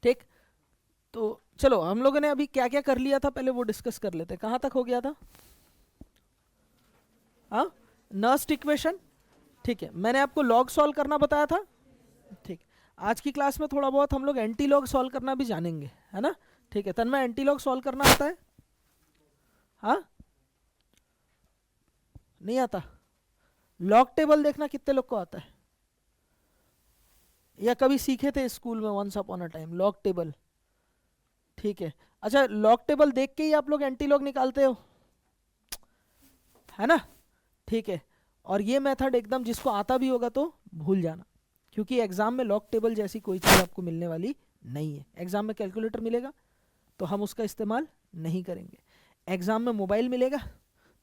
ठीक, तो चलो हम लोगों ने अभी क्या क्या कर लिया था पहले वो डिस्कस कर लेते हैं। कहाँ तक हो गया था? हाँ, नर्स्ट इक्वेशन। ठीक है, मैंने आपको लॉग सॉल्व करना बताया था। ठीक, आज की क्लास में थोड़ा बहुत हम लोग एंटी लॉग सॉल्व करना भी जानेंगे, है ना? ठीक है, तन्मय एंटी लॉग सॉल्व करना आता है? हाँ, नहीं आता? लॉग टेबल देखना कितने लोग को आता है, या कभी सीखे थे स्कूल में once upon a time log table? ठीक है, अच्छा, लॉग टेबल देख के ही आप लोग एंटी लॉग निकालते हो, है ना? ठीक है, और ये मेथड एकदम जिसको आता भी होगा तो भूल जाना, क्योंकि एग्जाम में लॉग टेबल जैसी कोई चीज़ आपको मिलने वाली नहीं है। एग्जाम में कैलकुलेटर मिलेगा तो हम उसका इस्तेमाल नहीं करेंगे। एग्जाम में मोबाइल मिलेगा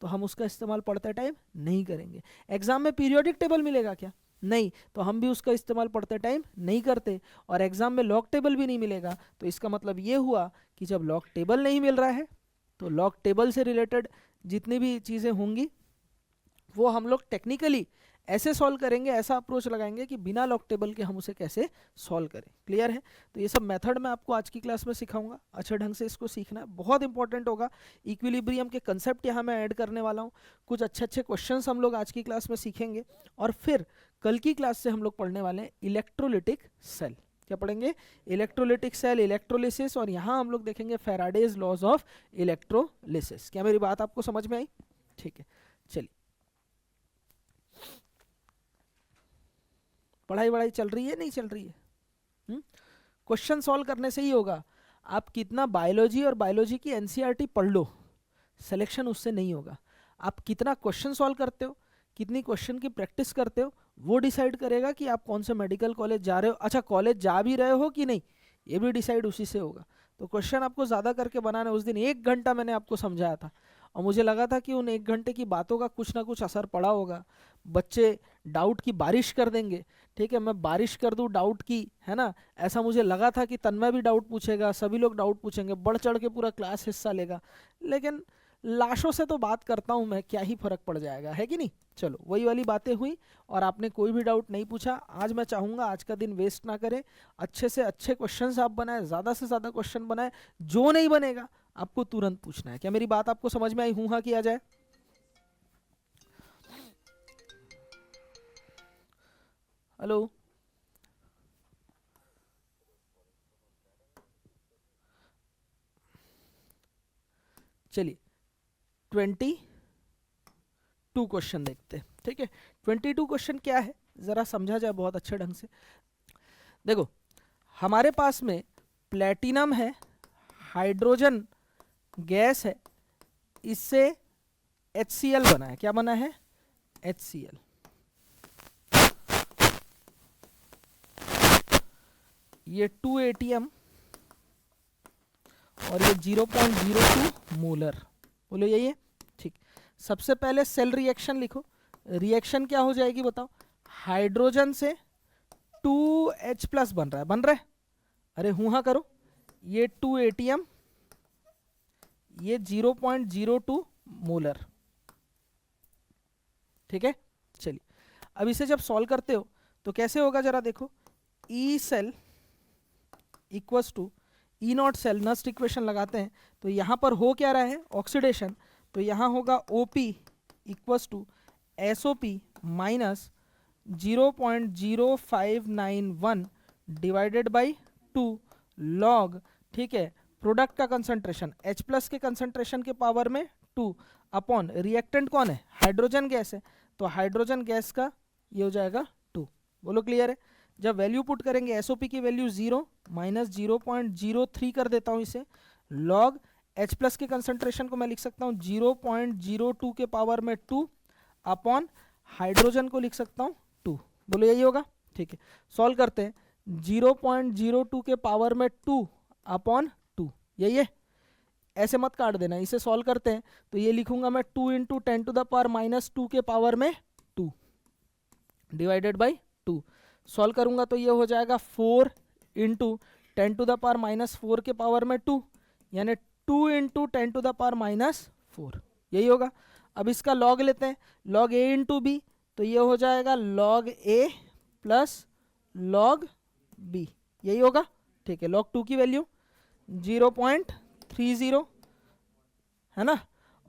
तो हम उसका इस्तेमाल पढ़ते टाइम नहीं करेंगे। एग्जाम में पीरियोडिक टेबल मिलेगा क्या? नहीं, तो हम भी उसका इस्तेमाल पढ़ते टाइम नहीं करते। और एग्जाम में लॉग टेबल भी नहीं मिलेगा, तो इसका मतलब ये हुआ कि जब लॉग टेबल नहीं मिल रहा है तो लॉग टेबल से रिलेटेड जितनी भी चीज़ें होंगी वो हम लोग टेक्निकली ऐसे सॉल्व करेंगे, ऐसा अप्रोच लगाएंगे कि बिना लॉग टेबल के हम उसे कैसे सॉल्व करें। क्लियर है? तो ये सब मेथड मैं आपको आज की क्लास में सिखाऊंगा, अच्छे ढंग से इसको सीखना है, बहुत इंपॉर्टेंट होगा। इक्विलिब्रियम के कंसेप्ट यहाँ मैं ऐड करने वाला हूँ, कुछ अच्छे अच्छे क्वेश्चंस हम लोग आज की क्लास में सीखेंगे, और फिर कल की क्लास से हम लोग पढ़ने वाले हैं इलेक्ट्रोलिटिक सेल। क्या पढ़ेंगे? इलेक्ट्रोलिटिक सेल, इलेक्ट्रोलिसिस, और यहाँ हम लोग देखेंगे फैराडेज लॉज ऑफ इलेक्ट्रोलिसिस। क्या मेरी बात आपको समझ में आई? ठीक है, चलिए, पढ़ाई वढ़ाई चल रही है नहीं चल रही है? क्वेश्चन सॉल्व करने से ही होगा। आप कितना बायोलॉजी और बायोलॉजी की एनसीईआरटी पढ़ लो, सिलेक्शन उससे नहीं होगा। आप कितना क्वेश्चन सॉल्व करते हो, कितनी क्वेश्चन की प्रैक्टिस करते हो, वो डिसाइड करेगा कि आप कौन से मेडिकल कॉलेज जा रहे हो। अच्छा, कॉलेज जा भी रहे हो कि नहीं, ये भी डिसाइड उसी से होगा। तो क्वेश्चन आपको ज़्यादा करके बनाना है। उस दिन 1 घंटा मैंने आपको समझाया था, और मुझे लगा था कि उन 1 घंटे की बातों का कुछ ना कुछ असर पड़ा होगा। बच्चे डाउट की बारिश कर देंगे। ठीक है, मैं बारिश कर दूं डाउट की, है ना? ऐसा मुझे लगा था कि तन्मय भी डाउट पूछेगा, सभी लोग डाउट पूछेंगे, बढ़ चढ़ के पूरा क्लास हिस्सा लेगा। लेकिन लाशों से तो बात करता हूँ मैं, क्या ही फर्क पड़ जाएगा, है कि नहीं? चलो, वही वाली बातें हुई, और आपने कोई भी डाउट नहीं पूछा। आज मैं चाहूँगा आज का दिन वेस्ट ना करें, अच्छे से अच्छे क्वेश्चंस आप बनाए, ज़्यादा से ज़्यादा क्वेश्चन बनाए। जो नहीं बनेगा आपको तुरंत पूछना है। क्या मेरी बात आपको समझ में आई? हूँ हाँ किया जाए। हेलो, चलिए 22 क्वेश्चन देखते हैं। ठीक है, 22 क्वेश्चन क्या है ज़रा समझा जाए बहुत अच्छे ढंग से। देखो, हमारे पास में प्लेटिनम है, हाइड्रोजन गैस है, इससे HCl बना है। क्या बना है? HCl। ये 2 ATM और ये 0.02 मोलर। बोलो यही है? ठीक, सबसे पहले सेल रिएक्शन लिखो। रिएक्शन क्या हो जाएगी बताओ? हाइड्रोजन से 2H+ बन रहा है, बन रहा है? अरे हूँ हाँ करो। ये 2 ATM, ये 0.02 मोलर। ठीक है, चलिए, अब इसे जब सॉल्व करते हो तो कैसे होगा जरा देखो। E cell equals to E not cell, Nernst equation लगाते हैं तो यहाँ पर हो क्या रहा है? ऑक्सीडेशन। तो यहाँ होगा OP equals to SOP minus 0.0591 divided by 2 log, ठीक है, प्रोडक्ट का कंसंट्रेशन H+ के कंसंट्रेशन के पावर में 2 अपॉन रिएक्टेंट कौन है? हाइड्रोजन गैस है, तो हाइड्रोजन गैस का ये हो जाएगा 2। बोलो क्लियर है? जब वैल्यू पुट करेंगे SOP की वैल्यू 0 माइनस 0.03 कर देता हूँ इसे, लॉग H+ के कंसंट्रेशन को मैं लिख सकता हूँ 0.02 के पावर में 2 अपॉन हाइड्रोजन को लिख सकता हूँ 2। बोलो यही होगा? ठीक है, सॉल्व करते हैं। 0.02 के पावर में 2 अपॉन 2, यही है? ऐसे मत काट देना, इसे सॉल्व करते हैं तो ये लिखूंगा मैं 2 इंटू 10⁻⁻2 के पावर में 2 डिवाइडेड बाई 2। सॉल्व करूंगा तो ये हो जाएगा 4 इंटू 10⁻⁻4 के पावर में 2, यानी 2 इंटू 10⁻⁻4, यही होगा। अब इसका लॉग लेते हैं, लॉग A इंटू बी, तो ये हो जाएगा log A plus log B, यही होगा। ठीक है, log 2 की वैल्यू 0.30 है ना,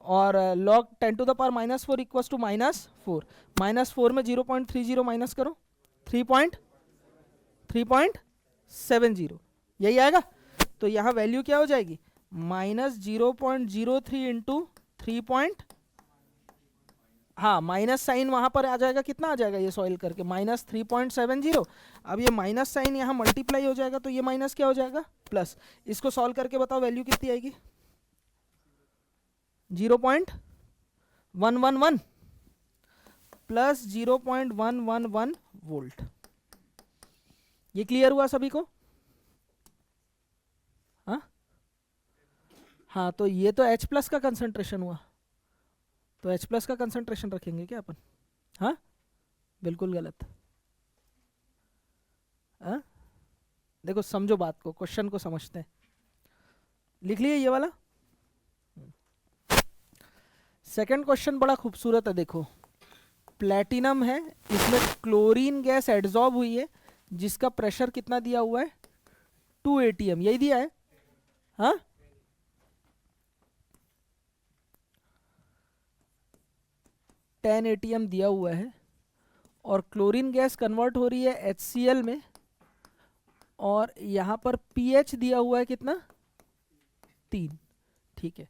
और log 10 to the power -4 equals to -4, -4 में 0.30 माइनस करो, 3.70, यही आएगा। तो यहाँ वैल्यू क्या हो जाएगी, -0.03 इंटू 3. हाँ, माइनस साइन वहां पर आ जाएगा, कितना आ जाएगा ये सॉइल करके, -3.70। अब ये माइनस साइन यहाँ मल्टीप्लाई हो जाएगा, तो ये माइनस क्या हो जाएगा, प्लस। इसको सॉल्व करके बताओ वैल्यू कितनी आएगी, 0.111 प्लस 0.111 वोल्ट। ये क्लियर हुआ सभी को? हाँ, तो ये तो H प्लस का कंसंट्रेशन हुआ, तो H प्लस का कंसंट्रेशन रखेंगे क्या अपन? हाँ, बिल्कुल गलत। हाँ, देखो समझो बात को, क्वेश्चन को समझते हैं। लिख लिए ये वाला। सेकंड क्वेश्चन बड़ा खूबसूरत है, देखो प्लेटिनम है, इसमें क्लोरीन गैस एड्सॉर्ब हुई है, जिसका प्रेशर कितना दिया हुआ है, 2 atm, यही दिया है। हाँ, टेन एटीएम दिया हुआ है, और क्लोरीन गैस कन्वर्ट हो रही है HCl में, और यहाँ पर pH दिया हुआ है कितना, 3। ठीक है,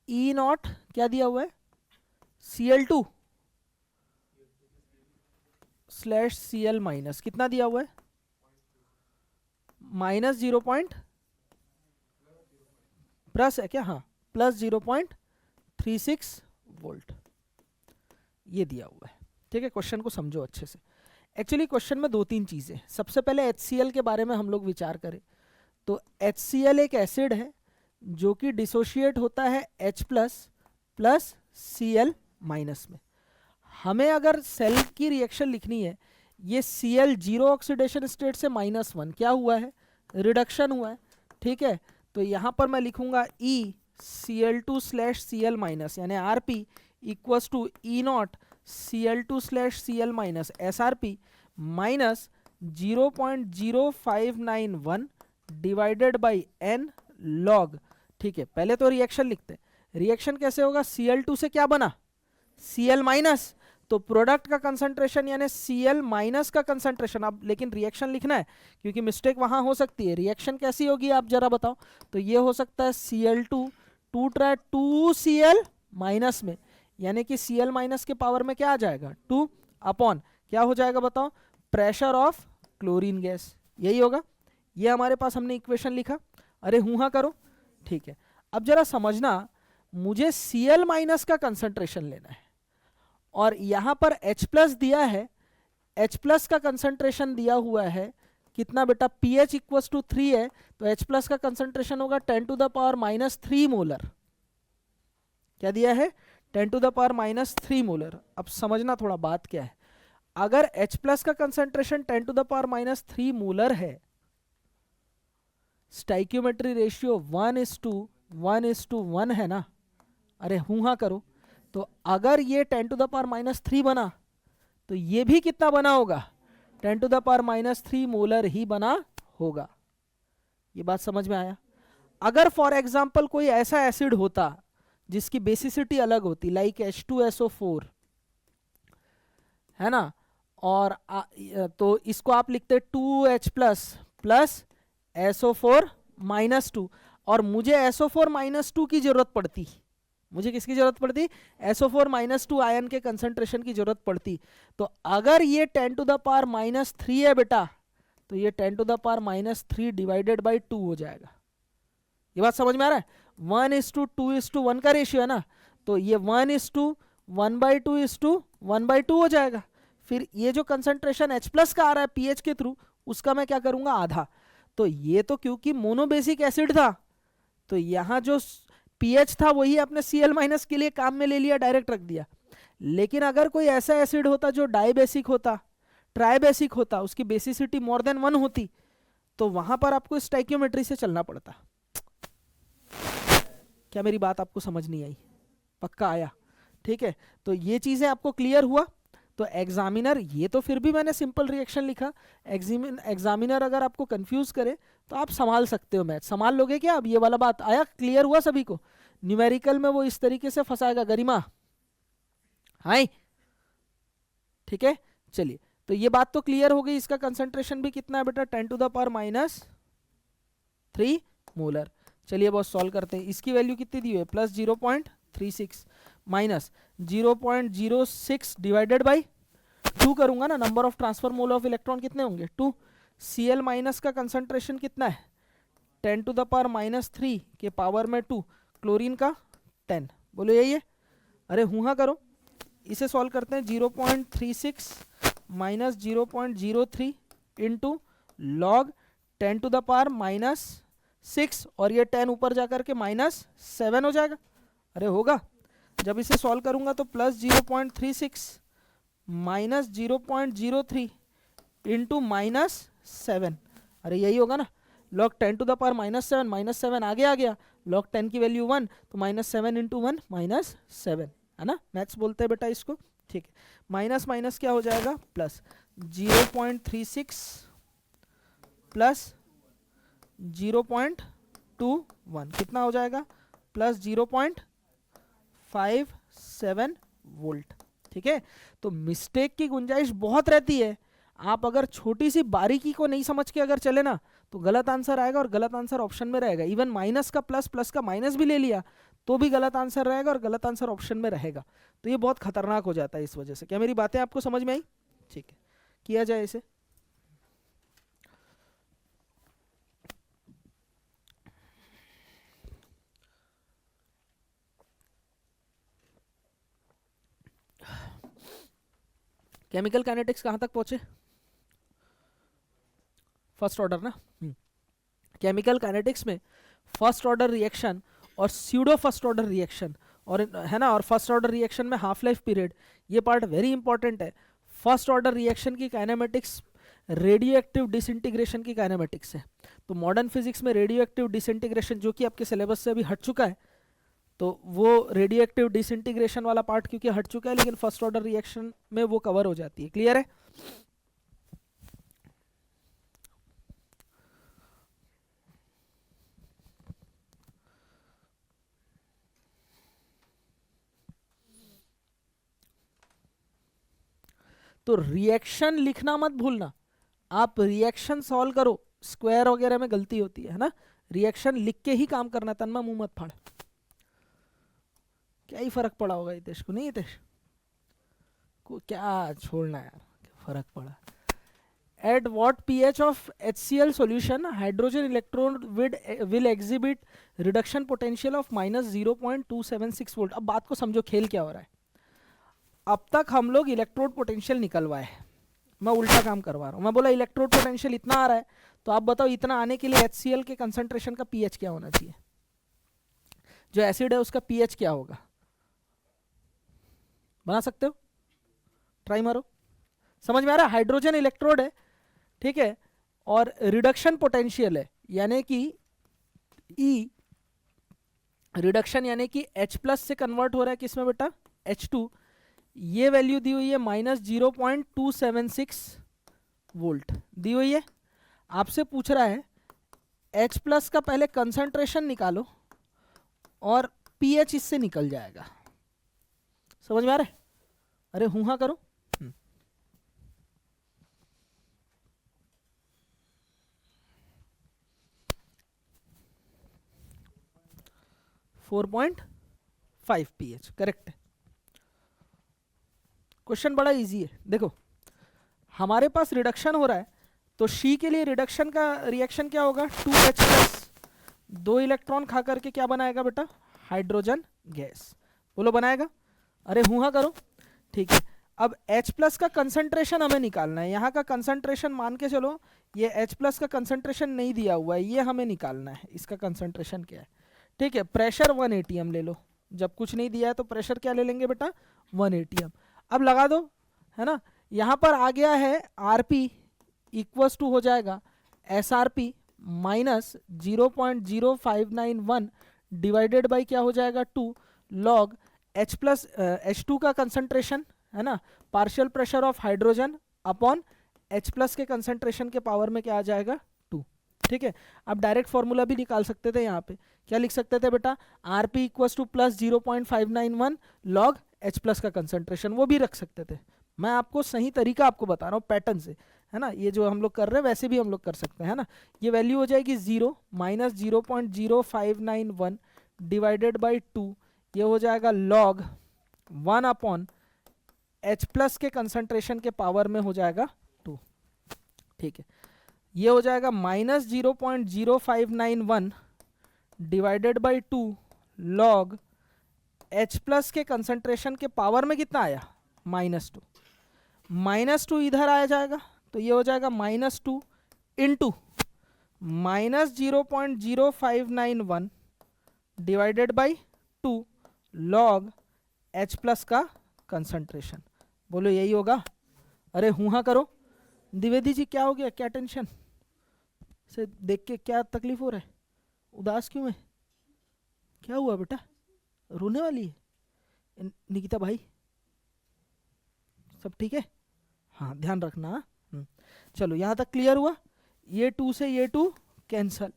E नॉट क्या दिया हुआ है, Cl2 / Cl माइनस कितना दिया हुआ है, -0. प्लस है क्या, हाँ, प्लस 0.36 वोल्ट ये दिया हुआ है। ठीक है, क्वेश्चन को समझो अच्छे से। एक्चुअली क्वेश्चन में 2-3 चीज़ें, सबसे पहले HCl के बारे में हम लोग विचार करें तो HCl एक एसिड है जो कि डिसोशिएट होता है H प्लस Cl माइनस में। हमें अगर सेल की रिएक्शन लिखनी है, ये Cl जीरो ऑक्सीडेशन स्टेट से -1 क्या हुआ है, रिडक्शन हुआ है। ठीक है, तो यहाँ पर मैं लिखूंगा E Cl2 / Cl माइनस, यानी Rp equals to E naught Cl2 / Cl minus SRP minus 0.0591 divided by n log। ठीक है, पहले तो रिएक्शन लिखते हैं। रिएक्शन कैसे होगा, Cl2 से क्या बना, Cl माइनस, तो प्रोडक्ट का कंसंट्रेशन यानी Cl माइनस का कंसंट्रेशन। अब लेकिन रिएक्शन लिखना है क्योंकि मिस्टेक वहां हो सकती है। रिएक्शन कैसी होगी आप जरा बताओ, तो ये हो सकता है Cl2 2 Cl माइनस में, यानी कि Cl माइनस के पावर में क्या आ जाएगा, 2 अपॉन क्या हो जाएगा बताओ, प्रेशर ऑफ क्लोरीन गैस, यही होगा। ये हमारे पास हमने इक्वेशन लिखा, अरे हूँ हाँ करो। ठीक है, अब जरा समझना, मुझे Cl माइनस का कंसंट्रेशन लेना है, और यहाँ पर H प्लस दिया है, H प्लस का कंसंट्रेशन दिया हुआ है कितना बेटा, pH इक्वल्स टू 3 है, तो H प्लस का कंसंट्रेशन होगा 10 to the power -3 मोलर। क्या दिया है, 10 to the power -3 मोलर। अब समझना थोड़ा बात क्या है, अगर H प्लस का concentration 10 to the power -3 molar है, स्टाइक्योमेट्री रेशियो 1:1 है ना, अरे हूँ हाँ करो। तो अगर ये 10 to the power -3 बना, तो ये भी कितना बना होगा, 10 to the power -3 मोलर ही बना होगा। ये बात समझ में आया। अगर फॉर एग्जाम्पल कोई ऐसा एसिड होता जिसकी बेसिसिटी अलग होती, लाइक H2SO4 है ना, और तो इसको आप लिखते 2H प्लस SO4 -2, और मुझे SO4 -2 की जरूरत पड़ती, मुझे किसकी जरूरत पड़ती, SO4 -2 आयन के कंसंट्रेशन की जरूरत पड़ती। तो अगर ये 10 to the power -3 है बेटा, तो ये 10 to the power -3 divided by 2 हो जाएगा। ये बात समझ में आ रहा है, 1:2:1 का रेशियो है ना, तो ये 1:1/2:1/2 हो जाएगा। फिर ये जो कंसंट्रेशन H प्लस का आ रहा है pH के थ्रू, उसका मैं क्या करूंगा, आधा। तो ये तो क्योंकि मोनोबेसिक एसिड था, तो यहाँ जो pH था वही आपने Cl माइनस के लिए काम में ले लिया, डायरेक्ट रख दिया। लेकिन अगर कोई ऐसा एसिड होता जो डाइबेसिक होता, ट्राइबेसिक होता, उसकी बेसिसिटी मोर देन 1 होती, तो वहां पर आपको स्टाइक्योमेट्री से चलना पड़ता। क्या मेरी बात आपको समझ नहीं आई, पक्का आया? ठीक है, तो ये चीजें आपको क्लियर हुआ। तो एग्जामिनर, ये तो फिर भी मैंने सिंपल रिएक्शन लिखा, एग्जामिनर अगर आपको कंफ्यूज करे तो आप संभाल सकते हो मैथ, संभाल लोगे क्या? अब ये वाला बात आया, क्लियर हुआ सभी को? न्यूमेरिकल में वो इस तरीके से फंसाएगा गरिमा, हाय ठीक है। चलिए, तो ये बात तो क्लियर हो गई। इसका कंसंट्रेशन भी कितना है बेटा? 10⁻³ मोलर। चलिए बॉस सॉल्व करते हैं। इसकी वैल्यू कितनी दी हुई है? प्लस 0.36 माइनस 0.06 डिवाइडेड बाई 2 करूंगा ना, number of transfer mole of electron कितने होंगे? 2। Cl माइनस का कंसंट्रेशन कितना है? 10⁻³ के पावर में 2। क्लोरीन का 10। बोलो यही है? अरे हुआ करो, इसे सॉल्व करते हैं। 0.36 माइनस 0.03 इंटू लॉग 10⁻⁻6 और ये 10 ऊपर जाकर के -7 हो जाएगा। अरे होगा, जब इसे सॉल्व करूंगा तो प्लस 0.36 माइनस 0.03 इंटू -7। अरे यही होगा ना, log 10⁻⁻7 -7 आगे आ गया, log 10 की वैल्यू 1 तो -7 इंटू 1 -7 है ना, मैथ्स बोलते हैं बेटा इसको। ठीक है, माइनस माइनस क्या हो जाएगा? प्लस 0.36 प्लस 0.21 कितना हो जाएगा? Plus 0.57 volt. ठीक है, तो मिस्टेक की गुंजाइश बहुत रहती है। आप अगर छोटी सी बारीकी को नहीं समझ के अगर चले ना तो गलत आंसर आएगा, और गलत आंसर ऑप्शन में रहेगा। इवन माइनस का प्लस, प्लस का माइनस भी ले लिया तो भी गलत आंसर रहेगा, और गलत आंसर ऑप्शन में रहेगा। तो ये बहुत खतरनाक हो जाता है इस वजह से। क्या मेरी बातें आपको समझ में आई? ठीक है, किया जाए इसे। केमिकल काइनेटिक्स कहाँ तक पहुंचे? फर्स्ट ऑर्डर ना। केमिकल काइनेटिक्स में फर्स्ट ऑर्डर रिएक्शन और स्यूडो फर्स्ट ऑर्डर रिएक्शन, और है ना, और फर्स्ट ऑर्डर रिएक्शन में हाफ लाइफ पीरियड, ये पार्ट वेरी इंपॉर्टेंट है। फर्स्ट ऑर्डर रिएक्शन की काइनेमेटिक्स रेडियो एक्टिव डिसइंटीग्रेशन की काइनेमेटिक्स है। तो मॉडर्न फिजिक्स में रेडियो एक्टिव डिसइंटीग्रेशन, जो कि आपके सिलेबस से अभी हट चुका है, तो वो रेडियो एक्टिव डिसइंटीग्रेशन वाला पार्ट क्योंकि हट चुका है, लेकिन फर्स्ट ऑर्डर रिएक्शन में वो कवर हो जाती है। क्लियर है? तो रिएक्शन लिखना मत भूलना, आप रिएक्शन सॉल्व करो। स्क्वायर वगैरह में गलती होती है ना, रिएक्शन लिख के ही काम करना। तन्मा मुंह मत फाड़, क्या ही फर्क पड़ा होगा हितेश को? नहीं हितेश को क्या छोड़ना यार, क्या फर्क पड़ा? At what pH of HCl solution hydrogen electron will exhibit reduction potential of -0.276 volt. अब बात को समझो, खेल क्या हो रहा है। अब तक हम लोग इलेक्ट्रोड पोटेंशियल निकलवाए, मैं उल्टा काम करवा रहा हूँ। मैं बोला इलेक्ट्रोड पोटेंशियल इतना आ रहा है, तो आप बताओ इतना आने के लिए HCl के कंसंट्रेशन का पीएच क्या होना चाहिए? जो एसिड है उसका पीएच क्या होगा? बना सकते हो? ट्राई मारो, समझ में आ रहा है? हाइड्रोजन इलेक्ट्रोड है, ठीक है, और रिडक्शन पोटेंशियल है, यानी कि ई रिडक्शन, यानी कि H प्लस से कन्वर्ट हो रहा है किसमें बेटा? H2। ये वैल्यू दी हुई है -0.276 वोल्ट दी हुई है। आपसे पूछ रहा है H प्लस का पहले कंसंट्रेशन निकालो और पीएच इससे निकल जाएगा। समझ में आ रहा है? अरे हुआ करो। 4.5 pH करेक्ट है। क्वेश्चन बड़ा इजी है। देखो हमारे पास रिडक्शन हो रहा है, तो शी के लिए रिडक्शन का रिएक्शन क्या होगा? 2H+, 2 इलेक्ट्रॉन खा करके क्या बनाएगा बेटा? Hydrogen gas. बोलो बनाएगा? अरे हुआ करो। ठीक है, अब H+ का कंसंट्रेशन हमें निकालना है। यहाँ का कंसंट्रेशन मान के चलो, ये H+ का कंसंट्रेशन नहीं दिया हुआ है, ये हमें निकालना है इसका कंसंट्रेशन क्या है। ठीक है, प्रेशर 1 atm ले लो। जब कुछ नहीं दिया है तो प्रेशर क्या ले लेंगे बेटा? 1 atm। अब लगा दो, है ना, यहाँ पर आ गया है Rp इक्वल्स टू हो जाएगा SRP माइनस 0.0591 डिवाइडेड बाई क्या हो जाएगा? 2 लॉग H+H2 का कंसंट्रेशन, है ना, partial pressure of hydrogen upon H+ के कंसंट्रेशन के पावर में क्या आ जाएगा? 2। ठीक है, आप डायरेक्ट फॉर्मूला भी निकाल सकते थे यहाँ पे, क्या लिख सकते थे बेटा, are P equals two plus 0.591 log H plus का कंसंट्रेशन, वो भी रख सकते थे। मैं आपको सही तरीका आपको बता रहा हूँ पैटर्न से, है ना, ये जो हम लोग कर रहे हैं वैसे भी हम लोग कर सकते हैं, है ना। ये वैल्यू हो जाएगी 0 माइनस 0.0591 डिवाइडेड बाई 2, ये हो जाएगा लॉग 1 अपॉन एच प्लस के कंसंट्रेशन के पावर में हो जाएगा 2। ठीक है, ये हो जाएगा minus 0.0591 divided by 2 log H plus के कंसंट्रेशन के पावर में कितना आया, -2। -2 इधर आ जाएगा तो ये हो जाएगा -2 into minus 0.0591 divided by 2 log H plus का कंसंट्रेशन। बोलो यही होगा? अरे हूँ हाँ करो। द्विवेदी जी क्या हो गया, क्या टेंशन से देख के क्या तकलीफ हो रहा है, उदास क्यों है, क्या हुआ बेटा, रोने वाली है? निकिता भाई सब ठीक है? हाँ ध्यान रखना। चलो यहाँ तक क्लियर हुआ, ये 2 से ये 2 कैंसल,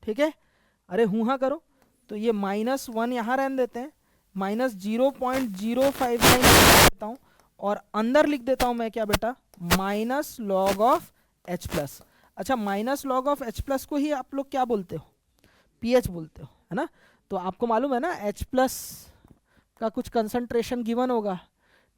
ठीक है। अरे हूँ हाँ करो, तो ये -1 यहाँ रहने देते हैं, -0.059 देता हूँ और अंदर लिख देता हूँ मैं क्या बेटा, minus log of H plus. अच्छा, minus log of H plus को ही आप लोग क्या बोलते हो, पीएच बोलते हो, है ना। तो आपको मालूम है ना एच प्लस का कुछ कंसंट्रेशन गिवन होगा,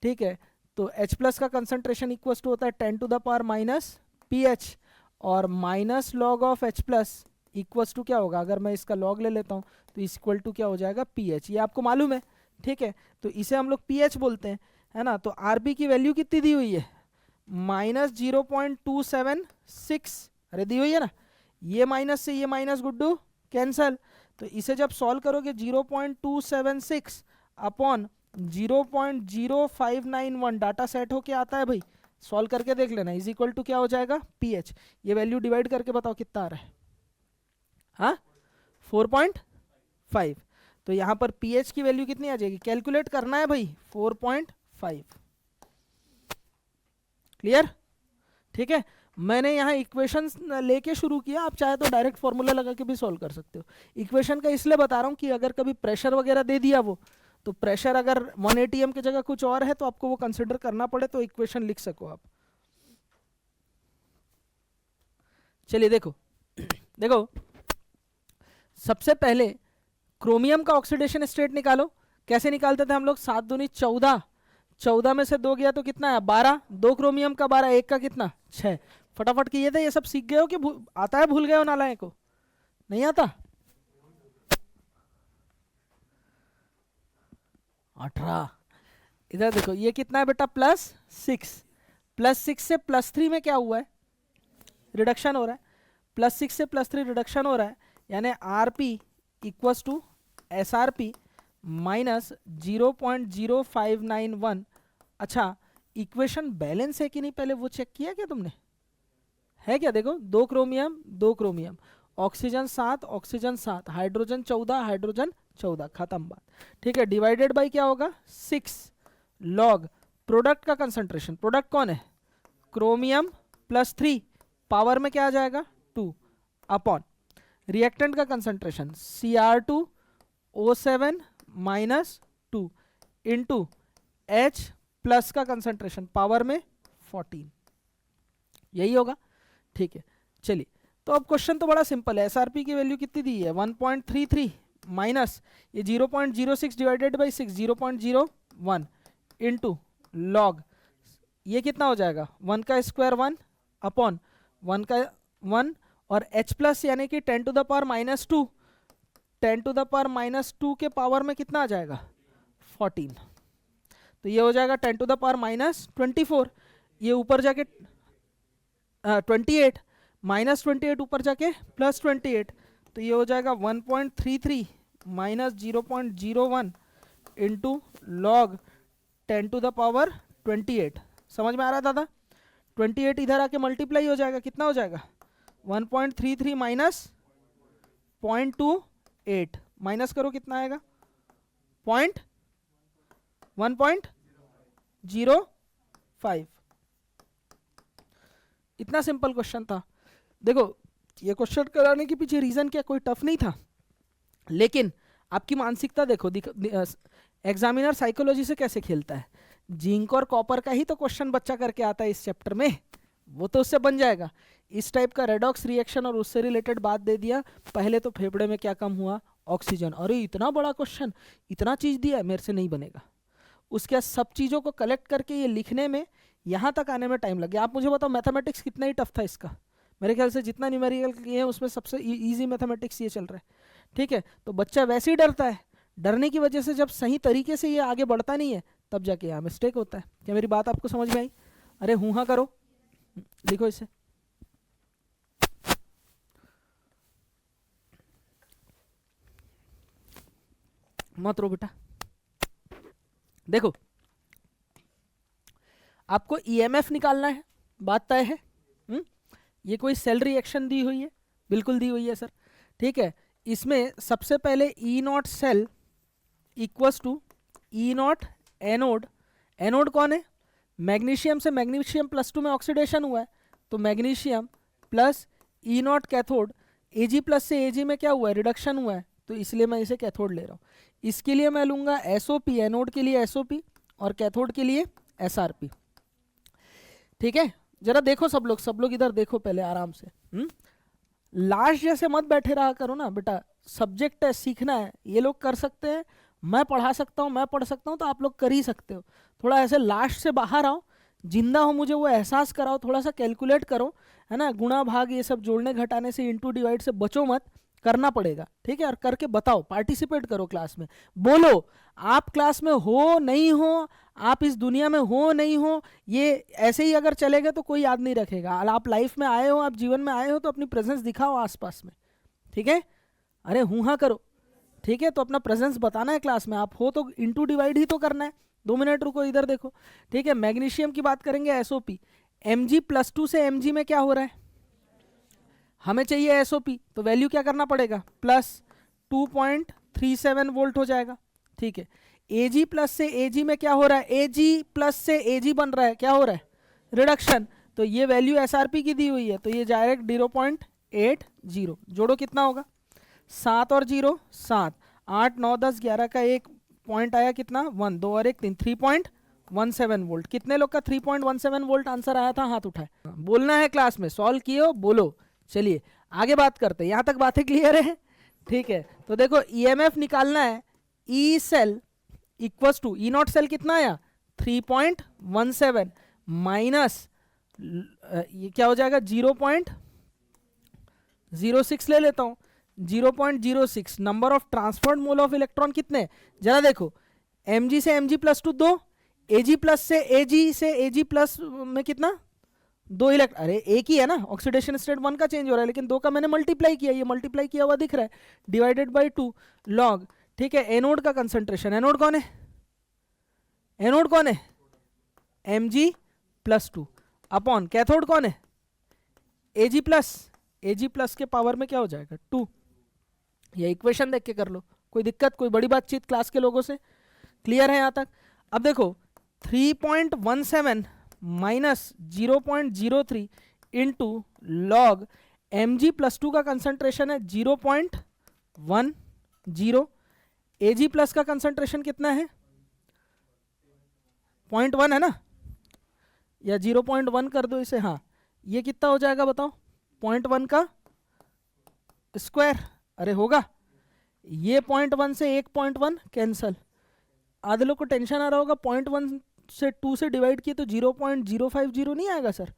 ठीक है। तो एच प्लस का कंसंट्रेशन इक्वल टू होता है 10 to the power minus pH, और minus log of H plus equals to क्या होगा, अगर मैं इसका लॉग ले लेता हूँ तो इक्वल टू क्या हो जाएगा, पीएच। ये आपको मालूम है, ठीक है। तो इसे हम लोग पीएच बोलते हैं, है ना। तो आरबी की वैल्यू कितनी दी हुई है, -0.276, अरे दी हुई है ना। ये माइनस से ये माइनस गुड्डू कैंसल, तो इसे जब सॉल्व करोगे 0.276 अपॉन 0.0591 डाटा सेट होके आता है भाई, सॉल्व करके देख लेना, इज इक्वल टू क्या हो जाएगा, पीएच। ये वैल्यू डिवाइड करके बताओ कितना आ रहा है, हाँ 4.5। तो यहाँ पर पीएच की वैल्यू कितनी आ जाएगी, कैलकुलेट करना है भाई, 4.5। क्लियर? ठीक है, मैंने यहाँ इक्वेशन लेके शुरू किया, आप चाहे तो डायरेक्ट फॉर्मूला लगा के भी सॉल्व कर सकते हो। इक्वेशन का इसलिए बता रहा हूँ कि अगर कभी प्रेशर वगैरह दे दिया वो, तो प्रेशर अगर 1 atm की जगह कुछ और है तो आपको वो कंसिडर करना पड़े, तो इक्वेशन लिख सको आप। चलिए देखो देखो, सबसे पहले क्रोमियम का ऑक्सीडेशन स्टेट निकालो। कैसे निकालते थे हम लोग, 7 दूनी 14, 14 में से 2 गया तो कितना है, 12, 2 क्रोमियम का 12, 1 का कितना, 6। फटाफट किए थे, ये सब सीख गए हो कि आता है, भूल गए हो नालायक को, नहीं आता। 18। इधर देखो ये कितना है बेटा, +6, +6 से +3 में क्या हुआ है, रिडक्शन हो रहा है, +6 से +3 रिडक्शन हो रहा है, यानी R P equals to S R P minus 0.0591। अच्छा, इक्वेशन बैलेंस है कि नहीं पहले वो चेक किया क्या तुमने, है क्या? देखो 2 chromium 2 chromium, oxygen 7 oxygen 7, hydrogen 14 hydrogen 14, खत्म बात। ठीक है, डिवाइडेड बाई क्या होगा, 6 लॉग प्रोडक्ट का कंसंट्रेशन, प्रोडक्ट कौन है, क्रोमियम +3, पावर में क्या आ जाएगा, 2, अपॉन रिएक्टेंट का concentration Cr2O7 -2 into H plus का कंसंट्रेशन पावर में 14, यही होगा। ठीक है, चलिए तो अब क्वेश्चन तो बड़ा सिंपल है। एसआरपी की वैल्यू कितनी दी है, 1.33 माइनस ये 0.06 डिवाइडेड बाई 6 0.01 इंटू लॉग, ये कितना हो जाएगा, 1 का स्क्वायर 1 अपॉन 1 का 1, और h प्लस यानी कि 10 to the power -2, 10 to the power -2 के पावर में कितना आ जाएगा, 14। तो ये हो जाएगा 10 टू द पावर -24, ये ऊपर जाके 28, -28 ऊपर जाके +28, तो ये हो जाएगा 1.33 minus 0.01 into log 10 to the power 28। समझ में आ रहा है दादा? 28 इधर आके मल्टीप्लाई हो जाएगा, कितना हो जाएगा, 1.33 माइनस 0.28, माइनस करो कितना आएगा, 1.05। इतना सिंपल क्वेश्चन था। देखो ये क्वेश्चन कराने के पीछे रीजन क्या, कोई टफ नहीं था, लेकिन आपकी मानसिकता देखो, एग्जामिनर साइकोलॉजी से कैसे खेलता है। जिंक और कॉपर का ही तो क्वेश्चन बच्चा करके आता है इस चैप्टर में, वो तो उससे बन जाएगा। इस टाइप का रेडॉक्स रिएक्शन और उससे रिलेटेड बात दे दिया। पहले तो फेफड़े में क्या कम हुआ, ऑक्सीजन। अरे इतना बड़ा क्वेश्चन, इतना चीज दिया है, मेरे से नहीं बनेगा। उसके बाद सब चीज़ों को कलेक्ट करके ये लिखने में, यहाँ तक आने में टाइम लग गया। आप मुझे बताओ मैथमेटिक्स कितना ही टफ था इसका। मेरे ख्याल से जितना न्यूमेरिकल किए हैं उसमें सबसे इजी मैथमेटिक्स ये चल रहा है। ठीक है, तो बच्चा वैसे ही डरता है, डरने की वजह से जब सही तरीके से ये आगे बढ़ता नहीं है तब जाके यहाँ मिस्टेक होता है। क्या मेरी बात आपको समझ में आई? अरे हूँ हाँ करो, लिखो इसे। मत रो बेटा। देखो आपको ईएमएफ निकालना है, बात तय है। ये कोई सेल रिएक्शन दी हुई है, बिल्कुल दी हुई है सर। ठीक है, इसमें सबसे पहले E not cell equals to E not anode. Anode कौन है? मैग्नीशियम से मैग्नीशियम +2 में ऑक्सीडेशन हुआ है, तो मैग्नीशियम प्लस ई नॉट कैथोड। एजी प्लस से एजी में क्या हुआ है, रिडक्शन हुआ है, तो इसलिए मैं इसे कैथोड ले रहा हूँ। इसके लिए मैं लूँगा एसओपी, एनोड के लिए एसओपी और कैथोड के लिए एसआरपी। ठीक है, जरा देखो सब लोग इधर देखो पहले आराम से। लाश जैसे मत बैठे रहा करो ना बेटा, सब्जेक्ट है, सीखना है। ये लोग कर सकते हैं, मैं पढ़ा सकता हूँ, मैं पढ़ सकता हूँ, तो आप लोग कर ही सकते हो। थोड़ा ऐसे लाश से बाहर आओ, जिंदा हो मुझे वो एहसास कराओ, थोड़ा सा कैलकुलेट करो, है ना। गुणा भाग ये सब जोड़ने घटाने से, इंटू डिवाइड से बचो मत, करना पड़ेगा। ठीक है, और करके बताओ, पार्टिसिपेट करो क्लास में, बोलो। आप क्लास में हो नहीं हो, आप इस दुनिया में हो नहीं हो, ये ऐसे ही अगर चलेगा तो कोई याद नहीं रखेगा। आप लाइफ में आए हो, आप जीवन में आए हो, तो अपनी प्रेजेंस दिखाओ आसपास में। ठीक है, अरे हूँ हाँ करो। ठीक है, तो अपना प्रेजेंस बताना है क्लास में। आप हो तो इंटू डिवाइड ही तो करना है। 2 मिनट रुको, इधर देखो। ठीक है, मैग्नीशियम की बात करेंगे, एसओपी। Mg+2 से Mg में क्या हो रहा है, हमें चाहिए एसओपी, तो वैल्यू क्या करना पड़ेगा, +2.37 वोल्ट हो जाएगा। ठीक है, Ag प्लस से Ag में क्या हो रहा है, Ag प्लस से Ag बन रहा है, क्या हो रहा है, रिडक्शन। तो ये वैल्यू एसआरपी की दी हुई है, तो ये डायरेक्ट 0.80। जोड़ो कितना होगा, 7 और 0 7, 8 9 10 11 का एक पॉइंट आया, कितना 1, 2 और 1 3, 3.17 वोल्ट। कितने लोग का 3.17 वोल्ट आंसर आया था, हाथ उठाए। बोलना है क्लास में, सॉल्व किए हो बोलो। चलिए आगे बात करते हैं, यहाँ तक बातें क्लियर है? ठीक है, तो देखो ईएमएफ निकालना है। E cell equals to E not cell कितना आया, 3.17 माइनस ये क्या हो जाएगा, 0.06 ले लेता हूँ। 0.06 number of transferred mole of electron कितने, जरा देखो। Mg से Mg+2 2, Ag प्लस से Ag+ में कितना, 2 इलेक्ट्रॉन। अरे एक ही है ना, ऑक्सीडेशन स्टेट 1 का चेंज हो रहा है, लेकिन 2 का मैंने मल्टीप्लाई किया, ये मल्टीप्लाई किया हुआ दिख रहा है, डिवाइडेड बाई 2 लॉग। ठीक है, एनोड का कंसंट्रेशन, एनोड कौन है, एनोड कौन है, Mg+2 अपॉन कैथोड कौन है, Ag+ के पावर में क्या हो जाएगा, 2। ये इक्वेशन देख के कर लो, कोई दिक्कत, कोई बड़ी बातचीत क्लास के लोगों से, क्लियर है यहाँ तक? अब देखो 3.17 माइनस 0.03 इंटू लॉग Mg+2 का कंसंट्रेशन है 0.10, Ag+ का कंसंट्रेशन कितना है, 0.1 है ना, या 0.1 कर दो इसे। हाँ, ये कितना हो जाएगा बताओ, 0.1 का स्क्वायर। अरे होगा, ये 0.1 से 1.1 कैंसल। आधे लोग को टेंशन आ रहा होगा, 0.1 से 2 से डिवाइड किए तो 0.050 नहीं आएगा सर,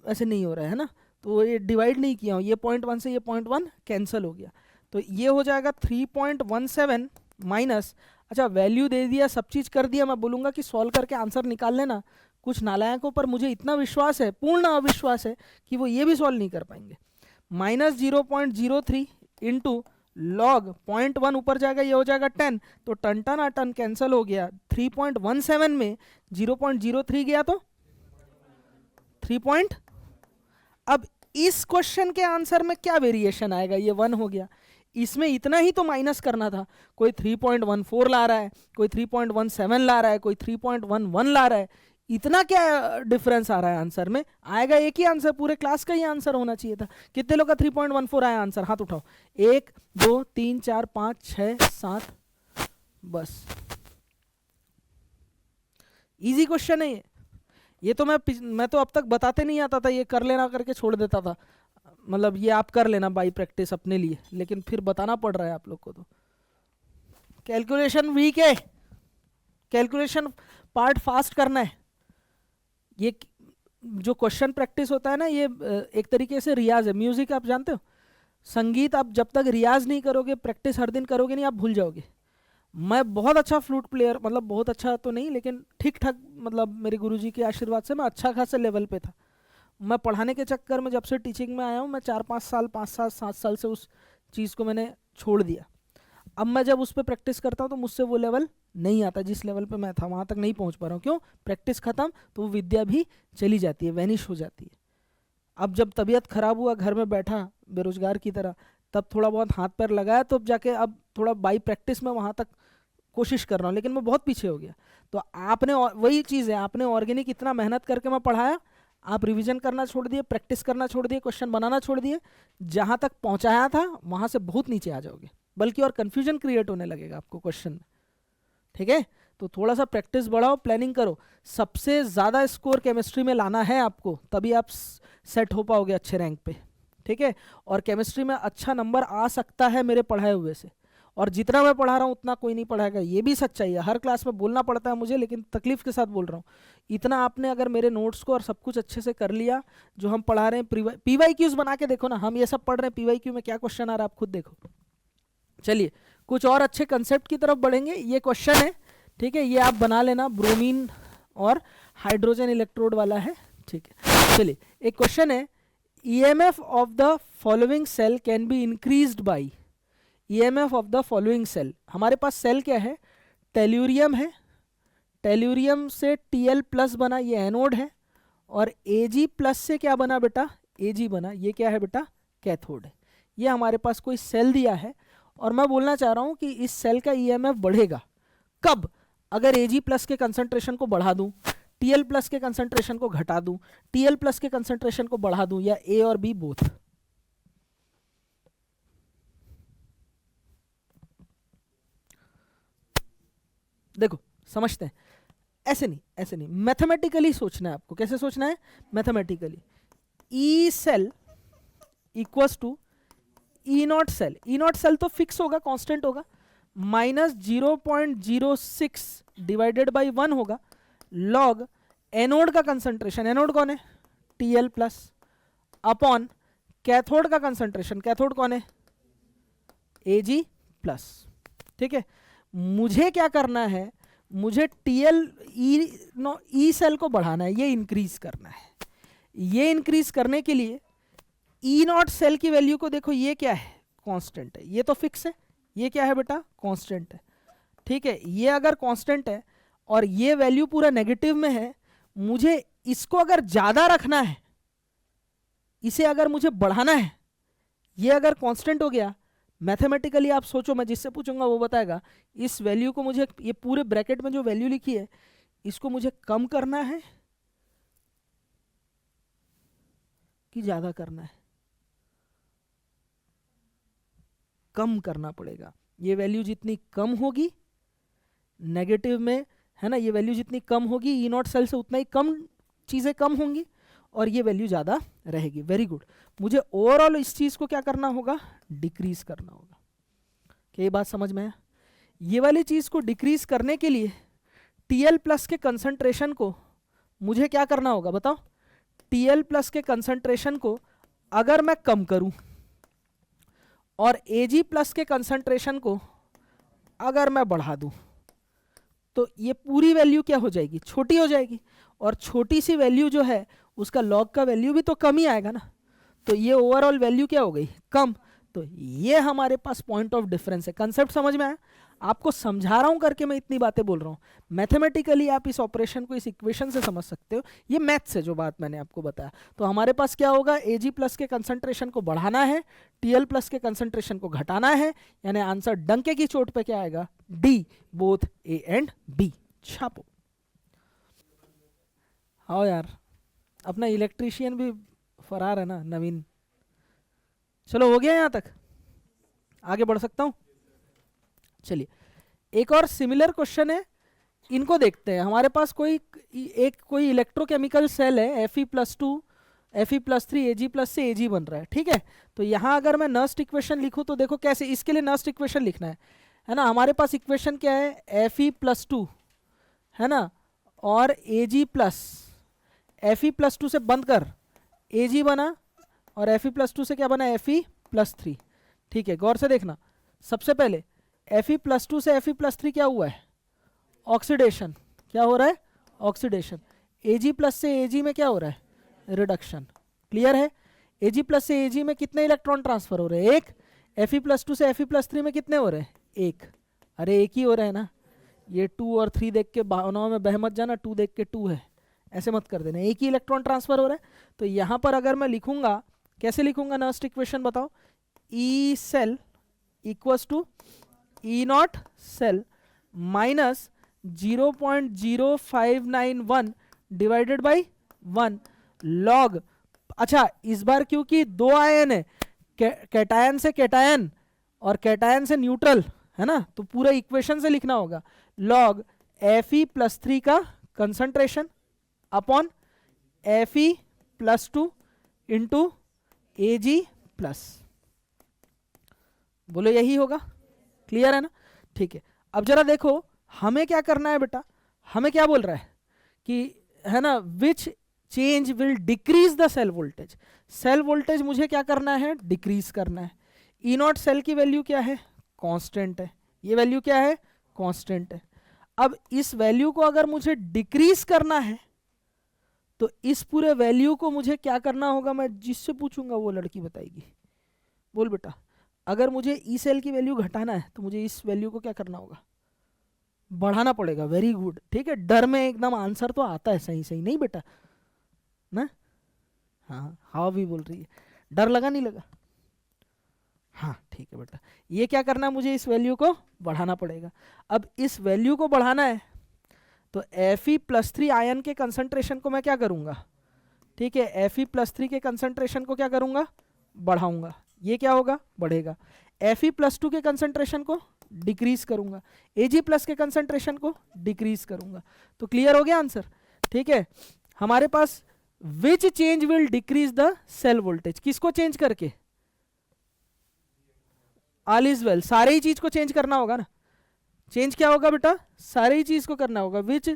ऐसे नहीं हो रहा है ना, तो ये डिवाइड नहीं किया हूँ, ये 0.1 से ये 0.1 कैंसिल हो गया, तो ये हो जाएगा 3.17 माइनस। अच्छा वैल्यू दे दिया, सब चीज़ कर दिया, मैं बोलूँगा कि सॉल्व करके आंसर निकाल लेना। कुछ नालायकों पर मुझे इतना विश्वास है, पूर्ण अविश्वास है, कि वो ये भी सॉल्व नहीं कर पाएंगे। -0.03 इंटू लॉग 0.1 ऊपर जाएगा, ये हो जाएगा 10, तो टन टन टन कैंसिल हो गया। 3.17 में 0.03 गया तो 3. अब इस क्वेश्चन के आंसर में क्या वेरिएशन आएगा, ये 1 हो गया, इसमें इतना ही तो माइनस करना था। कोई 3.14 ला रहा है, कोई 3.17 ला रहा है, कोई 3.11 ला रहा है, इतना क्या डिफरेंस आ रहा है आंसर में? आएगा एक ही आंसर, पूरे क्लास का ही आंसर होना चाहिए था। कितने लोग का 3.14 आया आंसर? हाथ उठाओ। 1 2 3 4 5 6 7, बस। इजी क्वेश्चन है ये तो मैं तो अब तक बताते नहीं आता था, ये कर लेना करके छोड़ देता था, मतलब ये आप कर लेना बाई प्रैक्टिस अपने लिए, लेकिन फिर बताना पड़ रहा है आप लोग को। तो कैलकुलेशन वीक है, कैलकुलेशन पार्ट फास्ट करना है। ये जो क्वेश्चन प्रैक्टिस होता है ना, ये एक तरीके से रियाज है। म्यूजिक आप जानते हो, संगीत आप जब तक रियाज नहीं करोगे, प्रैक्टिस हर दिन करोगे नहीं, आप भूल जाओगे। मैं बहुत अच्छा फ्लूट प्लेयर, मतलब बहुत अच्छा तो नहीं लेकिन ठीक ठाक, मतलब मेरे गुरुजी के आशीर्वाद से मैं अच्छा खासा लेवल पे था। मैं पढ़ाने के चक्कर में जब से टीचिंग में आया हूँ, मैं 4-5 साल 5-7 साल से उस चीज़ को मैंने छोड़ दिया। अब मैं जब उस पर प्रैक्टिस करता हूँ तो मुझसे वो लेवल नहीं आता, जिस लेवल पे मैं था वहाँ तक नहीं पहुँच पा रहा हूँ। क्यों? प्रैक्टिस ख़त्म तो वो विद्या भी चली जाती है, वैनिश हो जाती है। अब जब तबीयत ख़राब हुआ, घर में बैठा बेरोजगार की तरह, तब थोड़ा बहुत हाथ पैर लगाया, तो जाके अब थोड़ा बाई प्रैक्टिस में वहाँ तक कोशिश कर रहा हूँ, लेकिन मैं बहुत पीछे हो गया। तो आपने वही चीज़ है, आपने ऑर्गेनिक इतना मेहनत करके मैं पढ़ाया, आप रिवीजन करना छोड़ दिए, प्रैक्टिस करना छोड़ दिए, क्वेश्चन बनाना छोड़ दिए, जहाँ तक पहुँचाया था वहाँ से बहुत नीचे आ जाओगे, बल्कि और कन्फ्यूजन क्रिएट होने लगेगा आपको क्वेश्चन में। ठीक है, तो थोड़ा सा प्रैक्टिस बढ़ाओ, प्लानिंग करो। सबसे ज़्यादा स्कोर केमिस्ट्री में लाना है आपको, तभी आप सेट हो पाओगे अच्छे रैंक पे। ठीक है, और केमिस्ट्री में अच्छा नंबर आ सकता है मेरे पढ़ाए हुए से, और जितना मैं पढ़ा रहा हूँ उतना कोई नहीं पढ़ाएगा, ये भी सच्चाई है। हर क्लास में बोलना पड़ता है मुझे, लेकिन तकलीफ के साथ बोल रहा हूँ। इतना आपने अगर मेरे नोट्स को और सब कुछ अच्छे से कर लिया, जो हम पढ़ा रहे हैं, PYQs बना के देखो ना, हम ये सब पढ़ रहे हैं, PYQ में क्या क्वेश्चन आ रहा है आप खुद देखो। चलिए कुछ और अच्छे कंसेप्ट की तरफ बढ़ेंगे। ये क्वेश्चन है, ठीक है, ये आप बना लेना, ब्रोमीन और हाइड्रोजन इलेक्ट्रोड वाला है। ठीक है, चलिए एक क्वेश्चन है, EMF of the following cell can be increased by. EMF of the following cell, हमारे पास सेल क्या है? टेल्यूरियम है, टेल्यूरियम से Tl+ बना, ये एनोड है, और Ag+ से क्या बना बेटा? Ag बना, ये क्या है बेटा? कैथोड है। ये हमारे पास कोई सेल दिया है, और मैं बोलना चाह रहा हूँ कि इस सेल का EMF बढ़ेगा कब? अगर Ag+ के कंसंट्रेशन को बढ़ा दूं, Tl+ के कंसंट्रेशन को घटा दूं, Tl+ के कंसंट्रेशन को बढ़ा दूं, या A और B बोथ। देखो समझते हैं, ऐसे नहीं, ऐसे नहीं, मैथमेटिकली सोचना है आपको। कैसे सोचना है? Mathematically. E cell equals to E0 cell. E0 cell तो फिक्स होगा, कांस्टेंट होगा, माइनस 0.06 डिवाइडेड बाई 1 होगा, लॉग एनोड का कंसंट्रेशन, एनोड कौन है? Tl+, अपॉन कैथोड का कंसंट्रेशन, कैथोड कौन है? Ag+। ठीक है, मुझे क्या करना है? मुझे ई सेल को बढ़ाना है, ये इंक्रीज करना है। ये इंक्रीज करने के लिए E0 सेल की वैल्यू को देखो, ये क्या है? कांस्टेंट है, ये तो फिक्स है। ये क्या है बेटा? कांस्टेंट है। ठीक है, ये अगर कांस्टेंट है और ये वैल्यू पूरा नेगेटिव में है, मुझे इसको अगर ज्यादा रखना है, इसे अगर मुझे बढ़ाना है, ये अगर कांस्टेंट हो गया, मैथमेटिकली आप सोचो, मैं जिससे पूछूंगा वो बताएगा, इस वैल्यू को मुझे, ये पूरे ब्रैकेट में जो वैल्यू लिखी है, इसको मुझे कम करना है कि ज्यादा करना है? कम करना पड़ेगा। ये वैल्यू जितनी कम होगी नेगेटिव में, है ना, ये वैल्यू जितनी कम होगी E0 सेल से, उतना ही कम चीज़ें कम होंगी, और ये वैल्यू ज़्यादा रहेगी। Very good. मुझे ओवरऑल इस चीज़ को क्या करना होगा? डिक्रीज करना होगा। क्या ये बात समझ में आया? ये वाली चीज़ को डिक्रीज करने के लिए Tl+ के कंसंट्रेशन को मुझे क्या करना होगा बताओ? Tl+ के कंसंट्रेशन को अगर मैं कम करूं, और Ag+ के कंसंट्रेशन को अगर मैं बढ़ा दूं, तो ये पूरी वैल्यू क्या हो जाएगी? छोटी हो जाएगी, और छोटी सी वैल्यू जो है उसका लॉग का वैल्यू भी तो कम ही आएगा ना, तो ये ओवरऑल वैल्यू क्या हो गई? कम। तो ये हमारे पास पॉइंट ऑफ डिफरेंस है। कंसेप्ट समझ में आया? आपको समझा रहा हूं करके मैं इतनी बातें बोल रहा हूं। मैथमेटिकली आप इस ऑपरेशन को इस इक्वेशन से समझ सकते हो, ये मैथ्स है जो बात मैंने आपको बताया। तो हमारे पास क्या होगा? Ag+ के कंसंट्रेशन को बढ़ाना है, Tl+ के कंसंट्रेशन को घटाना है, यानी आंसर डंके की चोट पे क्या आएगा? D, both A and B। छापो। हाँ यार, अपना इलेक्ट्रीशियन भी फरार है ना, नवीन। चलो हो गया यहाँ तक, आगे बढ़ सकता हूँ। चलिए एक और सिमिलर क्वेश्चन है, इनको देखते हैं। हमारे पास कोई इलेक्ट्रोकेमिकल सेल है, Fe+2 Fe+3 Ag+ से Ag बन रहा है, ठीक है। तो यहाँ अगर मैं नर्स्ट इक्वेशन लिखूँ तो देखो कैसे, इसके लिए नर्स्ट इक्वेशन लिखना है ना। हमारे पास इक्वेशन क्या है, Fe+2 है ना, और Fe+2 से बंद कर Ag बना, और Fe+2 से क्या बना, Fe+3, ठीक है। गौर से देखना, सबसे पहले Fe+2 से Fe+3 क्या हुआ है, ऑक्सीडेशन। क्या हो रहा है, ऑक्सीडेशन। Ag+ से Ag में क्या हो रहा है, रिडक्शन। क्लियर है। Ag+ से Ag में कितने इलेक्ट्रॉन ट्रांसफर हो रहे हैं, एक। Fe+2 से Fe+3 में कितने हो रहे हैं, एक। अरे एक ही हो रहे हैं ना, ये 2 और 3 देख के भावनाओं में बह मत जाना, 2 देख के 2 है ऐसे मत कर देना, एक ही इलेक्ट्रॉन ट्रांसफर हो रहा है। तो यहाँ पर अगर मैं लिखूंगा, कैसे लिखूंगा नर्स्ट इक्वेशन बताओ, E cell equals to E not cell minus 0.0591 divided by 1 log. अच्छा इस बार क्योंकि दो आयन है, कैटायन से कैटायन और कैटायन से न्यूट्रल है ना, तो पूरा इक्वेशन से लिखना होगा, लॉग Fe+3 का concentration upon Fe+2 into Ag+। बोलो यही होगा, क्लियर है ना। ठीक है, अब जरा देखो हमें क्या करना है बेटा, हमें क्या बोल रहा है कि है ना, which change will decrease the cell voltage. Cell voltage मुझे क्या करना है, डिक्रीज करना है। ई नॉट सेल की वैल्यू क्या है, कांस्टेंट है, ये वैल्यू क्या है, कांस्टेंट है। अब इस वैल्यू को अगर मुझे डिक्रीज करना है तो इस पूरे वैल्यू को मुझे क्या करना होगा, मैं जिससे पूछूंगा वो लड़की बताएगी। बोल बेटा, अगर मुझे ई सेल की वैल्यू घटाना है तो मुझे इस वैल्यू को क्या करना होगा, बढ़ाना पड़ेगा। वेरी गुड, ठीक है। डर में एकदम आंसर तो आता है सही सही, नहीं बेटा ना। हाँ हाँ भी बोल रही है, डर लगा नहीं लगा, हाँ ठीक है बेटा। ये क्या करना है, मुझे इस वैल्यू को बढ़ाना पड़ेगा। अब इस वैल्यू को बढ़ाना है तो Fe+3 आयन के कंसंट्रेशन को मैं क्या करूंगा, ठीक है, Fe+3 के कंसंट्रेशन को क्या करूंगा, बढ़ाऊंगा। ये क्या होगा, बढ़ेगा। Fe+2 के कंसंट्रेशन को डिक्रीज करूंगा, Ag+ के कंसंट्रेशन को डिक्रीज करूंगा। तो क्लियर हो गया आंसर, ठीक है। हमारे पास which change will decrease the cell voltage, किसको चेंज करके, ऑल इज वेल, सारे ही चीज को चेंज करना होगा ना। चेंज क्या होगा बेटा, सारे ही चीज को करना होगा। Which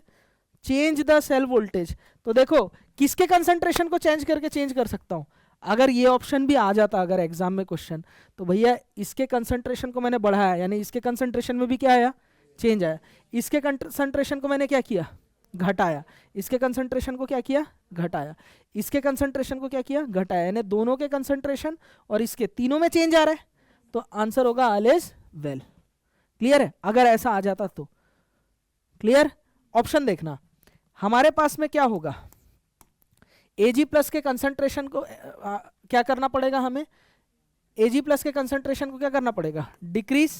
change the cell voltage, तो देखो किसके कंसंट्रेशन को चेंज करके चेंज कर सकता हूं। अगर ये ऑप्शन भी आ जाता अगर एग्जाम में क्वेश्चन, तो भैया इसके कंसंट्रेशन को मैंने बढ़ाया, यानी इसके कंसंट्रेशन में भी क्या आया, चेंज आया। इसके कंसंट्रेशन को मैंने क्या किया, घटाया। इसके कंसंट्रेशन को क्या किया, घटाया। इसके कंसंट्रेशन को क्या किया, घटाया। यानी दोनों के कंसंट्रेशन और इसके तीनों में चेंज आ रहा है, तो आंसर होगा ऑल इज वेल। क्लियर है, अगर ऐसा आ जाता तो। क्लियर, ऑप्शन देखना, हमारे पास में क्या होगा, Ag+ के कंसंट्रेशन को क्या करना पड़ेगा हमें, Ag+ के कंसंट्रेशन को क्या करना पड़ेगा, डिक्रीज।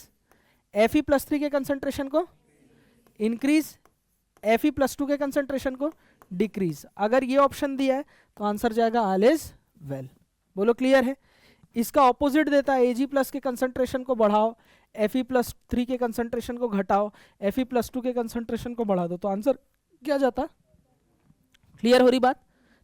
Fe+3 के कंसंट्रेशन को इंक्रीज, Fe+2 के कंसंट्रेशन को डिक्रीज। अगर ये ऑप्शन दिया है तो आंसर जाएगा ऑल इज वेल। बोलो क्लियर है। इसका ऑपोजिट देता है, Ag+ के कंसंट्रेशन को बढ़ाओ, Fe+3 के कंसंट्रेशन को घटाओ, Fe+2 के कंसंट्रेशन को बढ़ा दो, तो आंसर क्या जाता। क्लियर हो रही बात,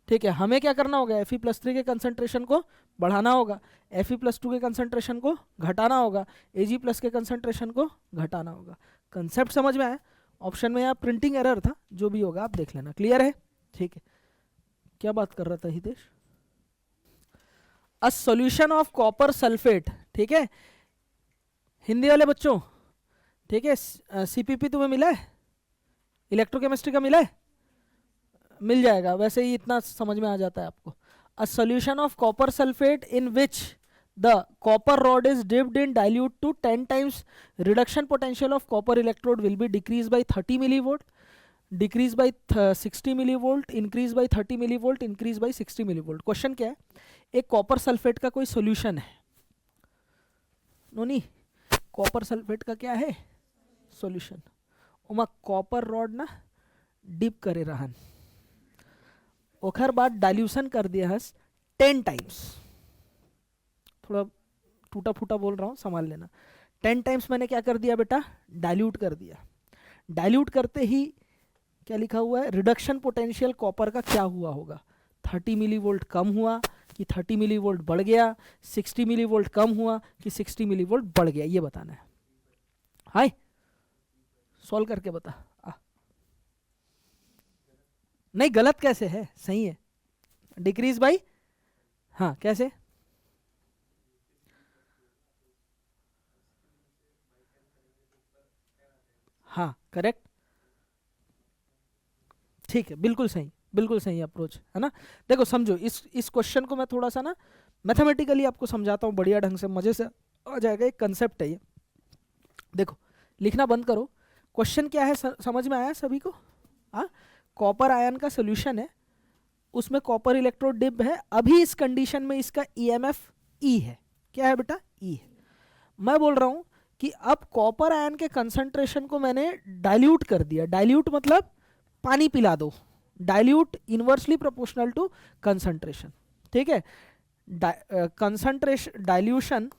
ठीक है। हमें क्या करना होगा, Fe+3 के कंसंट्रेशन को बढ़ाना होगा, Fe+2 के कंसंट्रेशन को घटाना होगा, Ag+ के कंसंट्रेशन को घटाना होगा। कंसेप्ट समझ में आया। ऑप्शन में यहाँ प्रिंटिंग एरर था, जो भी होगा आप देख लेना। क्लियर है, ठीक है। क्या बात कर रहा था हितेश, अ सॉल्यूशन ऑफ कॉपर सल्फेट, ठीक है, हिंदी वाले बच्चों, ठीक है। CPP तुम्हें मिला है, इलेक्ट्रोकेमिस्ट्री का मिला है, मिल जाएगा, वैसे ही इतना समझ में आ जाता है आपको। A solution of copper sulphate in which the copper rod is dipped in dilute to 10 times reduction potential of copper electrode will be decrease by 30 millivolt, decrease by 60 millivolt, increase by 30 millivolt, increase by 60 millivolt. Question क्या है, एक copper sulphate का कोई solution है, नोनी copper sulphate का क्या है solution, Uma copper rod ना डिप करे रहन, ओखर बाद डाइल्यूशन कर दिया है 10 टाइम्स, थोड़ा टूटा फूटा बोल रहा हूँ संभाल लेना। 10 टाइम्स मैंने क्या कर दिया बेटा, डाइल्यूट कर दिया। डाइल्यूट करते ही क्या लिखा हुआ है, रिडक्शन पोटेंशियल कॉपर का क्या हुआ होगा, 30 मिलीवोल्ट कम हुआ कि 30 मिलीवोल्ट बढ़ गया, 60 मिलीवोल्ट कम हुआ कि 60 मिलीवोल्ट बढ़ गया, ये बताना है। हाय सॉल्व करके बता। नहीं गलत कैसे है, सही है, डिक्रीज बाई, हाँ कैसे, हाँ करेक्ट, ठीक है, बिल्कुल सही, बिल्कुल सही अप्रोच है ना। देखो समझो इस क्वेश्चन को मैं थोड़ा सा ना मैथमेटिकली आपको समझाता हूँ बढ़िया ढंग से, मजे से आ जाएगा। एक कंसेप्ट है ये, देखो लिखना बंद करो। क्वेश्चन क्या है समझ में आया सभी को? हाँ, कॉपर आयन का सोल्यूशन है, उसमें कॉपर इलेक्ट्रोड डिप है, अभी इस कंडीशन में इसका ईएमएफ ई है। क्या है बेटा? ई है। मैं बोल रहा हूं कि अब कॉपर आयन के कंसंट्रेशन को मैंने डाइल्यूट कर दिया। डाइल्यूट मतलब पानी पिला दो, dilute inversely proportional to concentration, ठीक है। Concentration dilution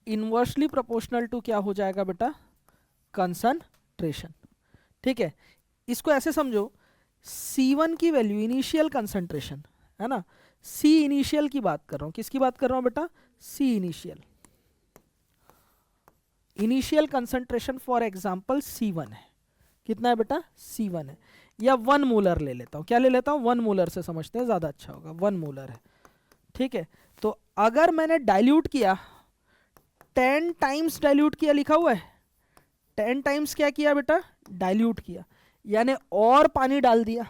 inversely proportional to क्या हो जाएगा बेटा? कंसंट्रेशन, ठीक है। इसको ऐसे समझो, C1 की वैल्यू इनिशियल कंसंट्रेशन है ना, C इनिशियल की बात कर रहा हूं, किसकी बात कर रहा हूं बेटा? C initial. Initial concentration for example C1 है, कितना है बेटा? C1 है, या 1 मोलर ले लेता हूं। क्या ले लेता हूं? 1 मोलर से समझते हैं, ज्यादा अच्छा होगा, 1 मोलर है, ठीक है। तो अगर मैंने डाइल्यूट किया, 10 टाइम्स डाइल्यूट किया, लिखा हुआ है 10 टाइम्स क्या किया बेटा? डाइल्यूट किया, यानी और पानी डाल दिया,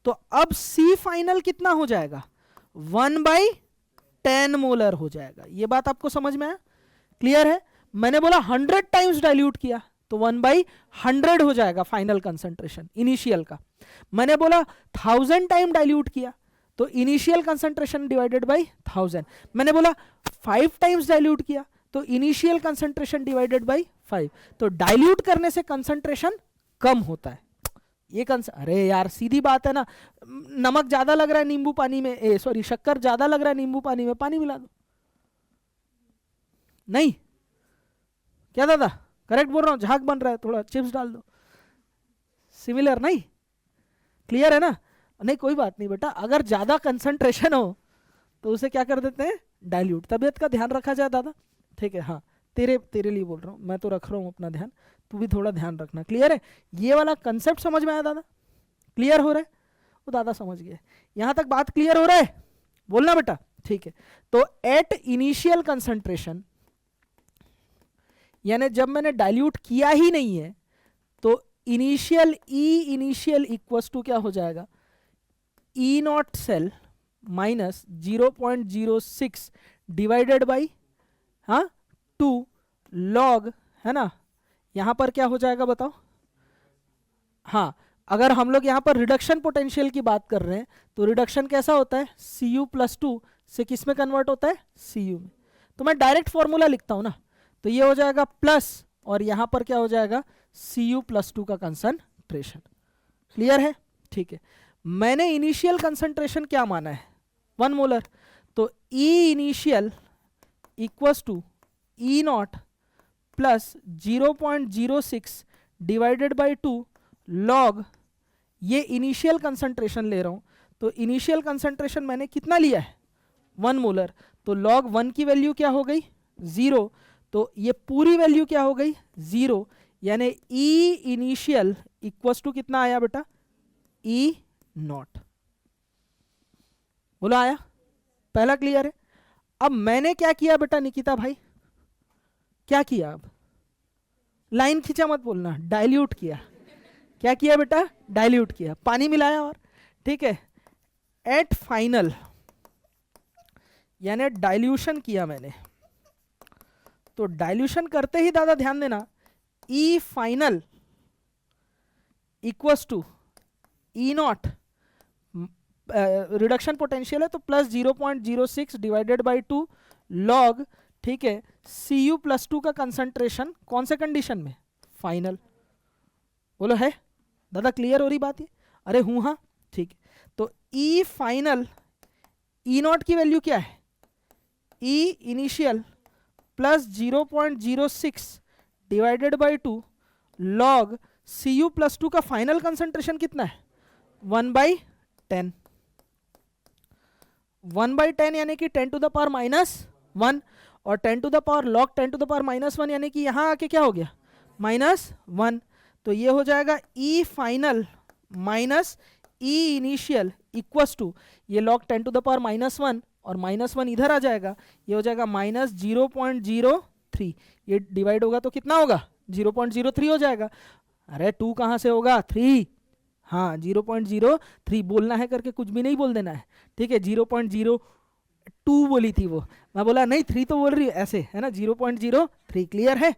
तो अब C फाइनल कितना हो जाएगा? 1/10 मोलर हो जाएगा। ये बात आपको समझ में आया? क्लियर है? मैंने बोला 100 टाइम्स डाइल्यूट किया तो 1/100 हो जाएगा फाइनल कंसंट्रेशन इनिशियल का। मैंने बोला 1000 टाइम डाइल्यूट किया तो इनिशियल कंसंट्रेशन डिवाइडेड बाई 1000। मैंने बोला 5 टाइम्स डाइल्यूट किया तो इनिशियल कंसंट्रेशन डिवाइडेड बाई 5। तो डाइल्यूट करने से कंसंट्रेशन कम होता है। ये अरे यार सीधी बात है ना, नमक ज्यादा लग रहा है नींबू पानी में, सॉरी शक्कर ज्यादा लग रहा है नींबू पानी में, पानी मिला दो। नहीं क्या दादा करेक्ट बोल रहा हूं? झाग बन रहा है, थोड़ा चिप्स डाल दो, सिमिलर नहीं? क्लियर है ना? नहीं कोई बात नहीं बेटा, अगर ज्यादा कंसंट्रेशन हो तो उसे क्या कर देते हैं? डाइल्यूट। तबियत का ध्यान रखा जाए दादा, ठीक है। हाँ तेरे लिए बोल रहा हूँ, मैं तो रख रहा हूँ अपना ध्यान, तू भी थोड़ा ध्यान रखना। क्लियर है? ये वाला कंसेप्ट समझ में आया दादा? क्लियर हो रहा है? वो दादा समझ गए, यहां तक बात क्लियर हो रहा है? बोलना बेटा, ठीक है। तो एट इनिशियल कंसंट्रेशन, यानी जब मैंने डाइल्यूट किया ही नहीं है, तो इनिशियल इनिशियल इक्वल्स टू क्या हो जाएगा? E not cell minus 0.06 divided by 2 log, है ना। यहां पर क्या हो जाएगा बताओ? हाँ, अगर हम लोग यहां पर रिडक्शन पोटेंशियल की बात कर रहे हैं तो रिडक्शन कैसा होता है? Cu+2 से किस में कन्वर्ट होता है? Cu में। तो मैं डायरेक्ट फॉर्मूला लिखता हूं ना, तो ये हो जाएगा प्लस, और यहां पर क्या हो जाएगा? Cu+2 का कंसंट्रेशन। क्लियर है? ठीक है। मैंने इनिशियल कंसंट्रेशन क्या माना है? 1 मोलर, तो E initial equals to E naught plus 0.06 divided by 2 log, ये इनिशियल कंसंट्रेशन ले रहा हूं, तो इनिशियल कंसंट्रेशन मैंने कितना लिया है? 1 मोलर, तो लॉग 1 की वैल्यू क्या हो गई? 0, तो ये पूरी वैल्यू क्या हो गई? 0, यानी E इनिशियल इक्वल्स टू कितना आया बेटा? E not. बोला आया? पहला क्लियर है? अब मैंने क्या किया बेटा निकिता भाई? क्या किया? अब लाइन खींचा मत बोलना, डाइल्यूट किया। क्या किया बेटा? डाइल्यूट किया, पानी मिलाया, और ठीक है। एट फाइनल यानी डाइल्यूशन किया मैंने, तो डाइल्यूशन करते ही दादा ध्यान देना, E final equals to E not, reduction potential है तो प्लस 0.06 डिवाइडेड बाई 2 लॉग, ठीक है, Cu+2 का कंसंट्रेशन कौन से कंडीशन में? फाइनल। बोलो है दादा? क्लियर हो रही बात? ये अरे हूँ, हाँ ठीक है। तो ई फाइनल, ई नॉट की वैल्यू क्या है, ई initial plus 0.06 divided by 2 log Cu plus 2 का फाइनल कंसंट्रेशन कितना है 1/10। 1/10 यानी कि 10 टू द पावर -1, और 10 to the power log 10 to the power -1 यानी कि यहाँ आके क्या हो गया -1। तो ये हो जाएगा E final minus E initial equals to, ये लॉग 10 टू द पावर -1 और -1 इधर आ जाएगा, ये हो जाएगा -0.03। ये डिवाइड होगा तो कितना होगा 0.03 हो जाएगा। अरे 2 कहाँ से होगा 3, हाँ 0.03 बोलना है करके कुछ भी नहीं बोल देना है, ठीक है। 0.02 बोली थी वो, मैं बोला नहीं 3 तो बोल रही है ऐसे, है ना, 0.03 क्लियर है।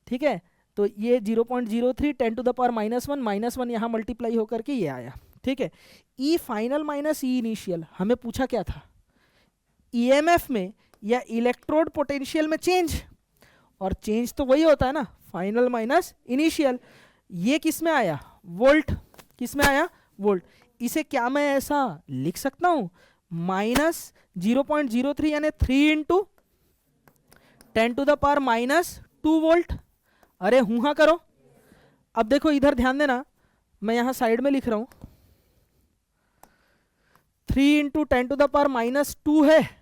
ठीक है, तो ये 0.03 10 टू द पावर -1 यहाँ मल्टीप्लाई होकर के ये आया, ठीक है। ई फाइनल माइनस ई इनिशियल, हमें पूछा क्या था, ईएमएफ में या इलेक्ट्रोड पोटेंशियल में चेंज, और चेंज तो वही होता है ना, फाइनल माइनस इनिशियल। ये किस में आया वोल्ट, किस में आया वोल्ट। इसे क्या मैं ऐसा लिख सकता हूँ -0.03 यानी 3 into 10 to the power -2 volt. अरे हूँ हाँ करो। अब देखो इधर ध्यान देना, मैं यहाँ साइड में लिख रहा हूँ 3 इंटू 10 टू द पावर -2 है,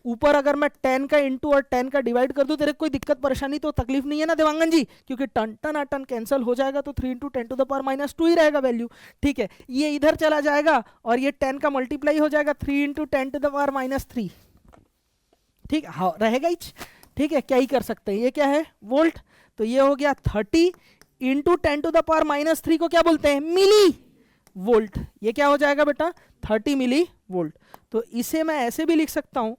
ऊपर अगर मैं 10 का इंटू और 10 का डिवाइड कर दूं, तेरे कोई दिक्कत परेशानी तो तकलीफ नहीं है ना देवांगन जी, क्योंकि टन टन आ टन कैंसिल हो जाएगा तो 3 इंटू 10 टू द पावर -2 ही रहेगा वैल्यू, ठीक है। ये इधर चला जाएगा और ये 10 का मल्टीप्लाई हो जाएगा 3 इंटू 10 टू द पावर -3, ठीक है, हाँ रहेगा ही, ठीक है। क्या ही कर सकते हैं, ये क्या है वोल्ट, तो ये हो गया 30 इंटू 10 टू द पावर -3 को क्या बोलते हैं मिली वोल्ट। ये क्या हो जाएगा बेटा 30 मिली वोल्ट। तो इसे मैं ऐसे भी लिख सकता हूं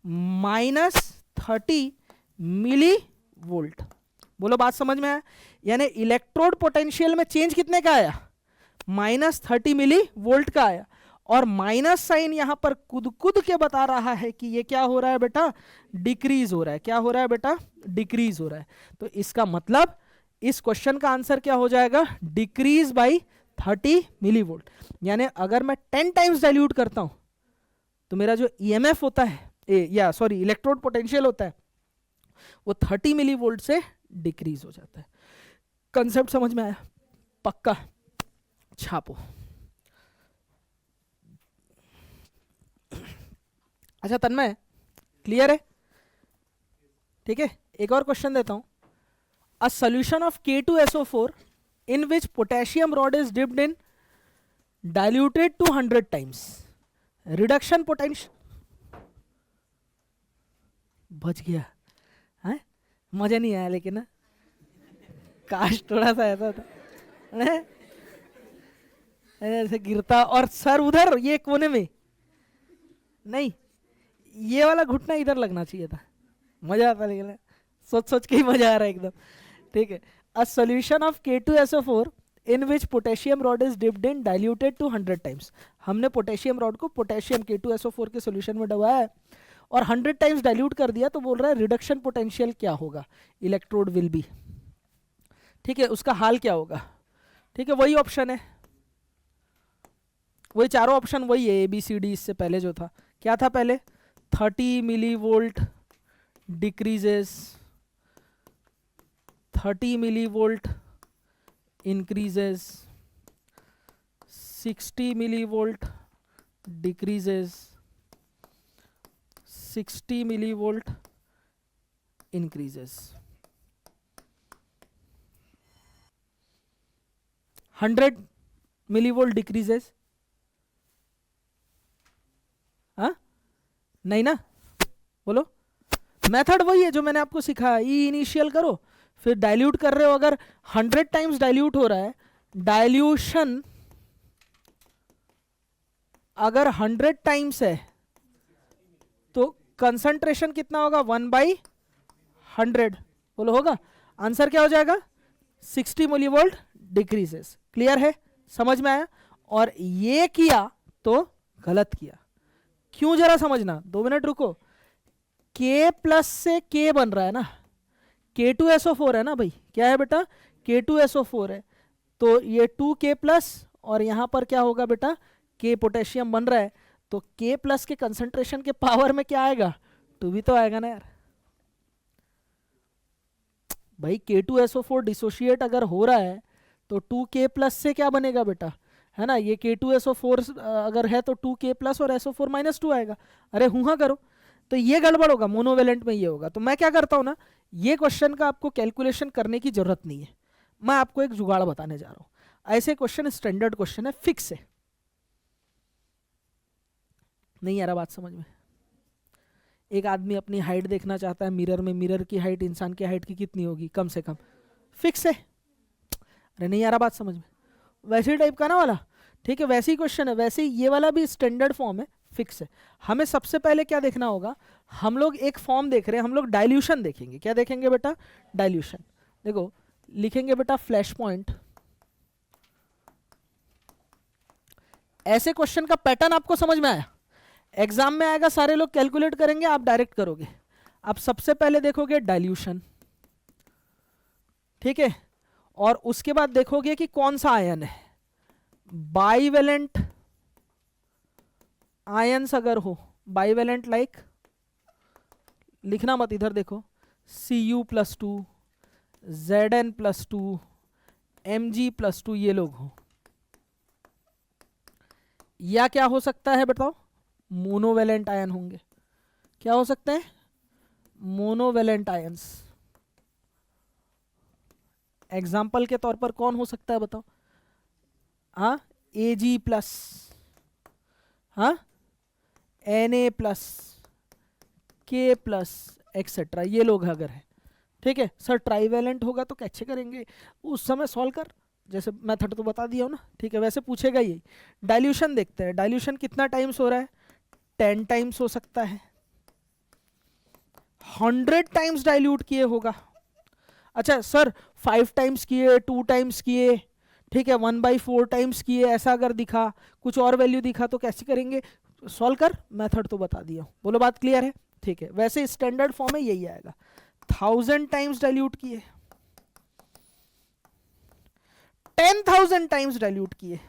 -30 मिली वोल्ट। बोलो बात समझ में आया, यानी इलेक्ट्रोड पोटेंशियल में चेंज कितने का आया -30 मिली वोल्ट का आया, और माइनस साइन यहां पर कूद के बता रहा है कि ये क्या हो रहा है बेटा डिक्रीज हो रहा है। क्या हो रहा है बेटा डिक्रीज हो रहा है। तो इसका मतलब इस क्वेश्चन का आंसर क्या हो जाएगा डिक्रीज बाई 30 मिली वोल्ट। यानी अगर मैं 10 टाइम्स डाइल्यूट करता हूं तो मेरा जो ईएमएफ होता है या सॉरी इलेक्ट्रोड पोटेंशियल होता है वो 30 मिली वोल्ट से डिक्रीज हो जाता है। कंसेप्ट समझ में आया, पक्का छापो। अच्छा तन्मय क्लियर है, ठीक है। एक और क्वेश्चन देता हूं, अ solution of K2SO4 in which potassium rod is dipped in diluted to 100 times, reduction potential, बच गया है, मजा नहीं आया लेकिन ना, काश थोड़ा सा ऐसा था ऐसे गिरता और सर उधर ये कोने में, नहीं ये वाला घुटना इधर लगना चाहिए था, मजा आता लेकिन सोच सोच के ही मजा आ रहा है एकदम, ठीक है। A solution of K2SO4 in which potassium rod is dipped in diluted to 100 times, हमने पोटेशियम रॉड को पोटेशियम K2SO4 के सॉल्यूशन में डुबाया है और 100 टाइम्स डाइल्यूट कर दिया, तो बोल रहा है रिडक्शन पोटेंशियल क्या होगा, इलेक्ट्रोड विल बी, ठीक है, उसका हाल क्या होगा, ठीक है। वही ऑप्शन है, वही चारों ऑप्शन वही है ABCD, इससे पहले जो था क्या था पहले 30 millivolt decreases, 30 millivolt increases, 60 millivolt decreases, 60 millivolt increases, 100 millivolt decreases, हाँ नहीं ना, बोलो। मेथड वही है जो मैंने आपको सिखाया, ई इनिशियल करो फिर डाइल्यूट कर रहे हो, अगर 100 टाइम्स डाइल्यूट हो रहा है, डाइल्यूशन अगर 100 टाइम्स है तो कंसंट्रेशन कितना होगा 1/100, बोलो होगा, आंसर क्या हो जाएगा 60 मिलीवोल्ट डिक्रीजेस। क्लियर है, समझ में आया। और ये किया तो गलत किया, क्यों जरा समझना, 2 मिनट रुको। K प्लस से K बन रहा है ना, K2SO4 है ना भाई, क्या है बेटा K2SO4 है, तो ये 2K प्लस और यहाँ पर क्या होगा बेटा, K पोटेशियम बन रहा है, तो K प्लस के कंसंट्रेशन के पावर में क्या आएगा, 2 भी तो आएगा ना यार। भाई K2SO4 डिसोशिएट अगर हो रहा है तो 2K प्लस से क्या बनेगा बेटा, है ना, ये K2SO4 अगर है तो 2K प्लस और SO4 माइनस 2 आएगा। अरे हुआ करो, तो ये गड़बड़ होगा, मोनोवेलेंट में ये होगा। तो मैं क्या करता हूँ ना, ये क्वेश्चन का आपको कैलकुलेशन करने की जरूरत नहीं है, मैं आपको एक जुगाड़ बताने जा रहा हूँ। ऐसे क्वेश्चन स्टैंडर्ड क्वेश्चन है, फिक्स है। नहीं आ रहा बात समझ में? एक आदमी अपनी हाइट देखना चाहता है मिरर में, मिरर की हाइट इंसान की हाइट की कितनी होगी, कम से कम, फिक्स है। अरे नहीं आ रहा बात समझ में? वैसे टाइप का ना वाला, ठीक है, वैसे ही क्वेश्चन है, वैसे ही ये वाला भी स्टैंडर्ड फॉर्म है, फिक्स है। हमें सबसे पहले क्या देखना होगा, हम लोग एक फॉर्म देख रहे हैं, हम लोग डाइल्यूशन देखेंगे। क्या देखेंगे बेटा, डाइल्यूशन। देखो लिखेंगे बेटा फ्लैश पॉइंट। ऐसे क्वेश्चन का पैटर्न आपको समझ में आया? एग्जाम में आएगा, सारे लोग कैलकुलेट करेंगे, आप डायरेक्ट करोगे। आप सबसे पहले देखोगे डाइल्यूशन, ठीक है, और उसके बाद देखोगे कि कौन सा आयन है। बाइवेलेंट आयंस अगर हो, बाइवेलेंट लाइक, लिखना मत इधर देखो, Cu+2, Zn+2, Mg+2, ये लोग हो, या क्या हो सकता है बताओ, मोनोवेलेंट आयन होंगे। क्या हो सकते हैं, मोनोवेलेंट आयंस। एग्जाम्पल के तौर पर कौन हो सकता है बताओ, हाँ Ag+, हाँ Na+, K+, एक्सेट्रा, ये लोग अगर है, ठीक है। सर ट्राइवेलेंट होगा तो कैसे करेंगे, उस समय सॉल्व कर, जैसे मेथड तो बता दिया हो ना, ठीक है, वैसे पूछेगा यही। डाइल्यूशन देखते हैं, डाइल्यूशन कितना टाइम्स हो रहा है, 10 टाइम्स हो सकता है, 100 टाइम्स डाइल्यूट किए होगा। अच्छा सर 5 टाइम्स किए, 2 टाइम्स किए, ठीक है, 1/4 टाइम्स किए, ऐसा अगर दिखा, कुछ और वैल्यू दिखा तो कैसे करेंगे, सॉल्व कर, मेथड तो बता दिया। बोलो बात क्लियर है, ठीक है। वैसे स्टैंडर्ड फॉर्म में यही आएगा, 1000 टाइम्स डाइल्यूट किए, 10,000 टाइम्स डाइल्यूट किए,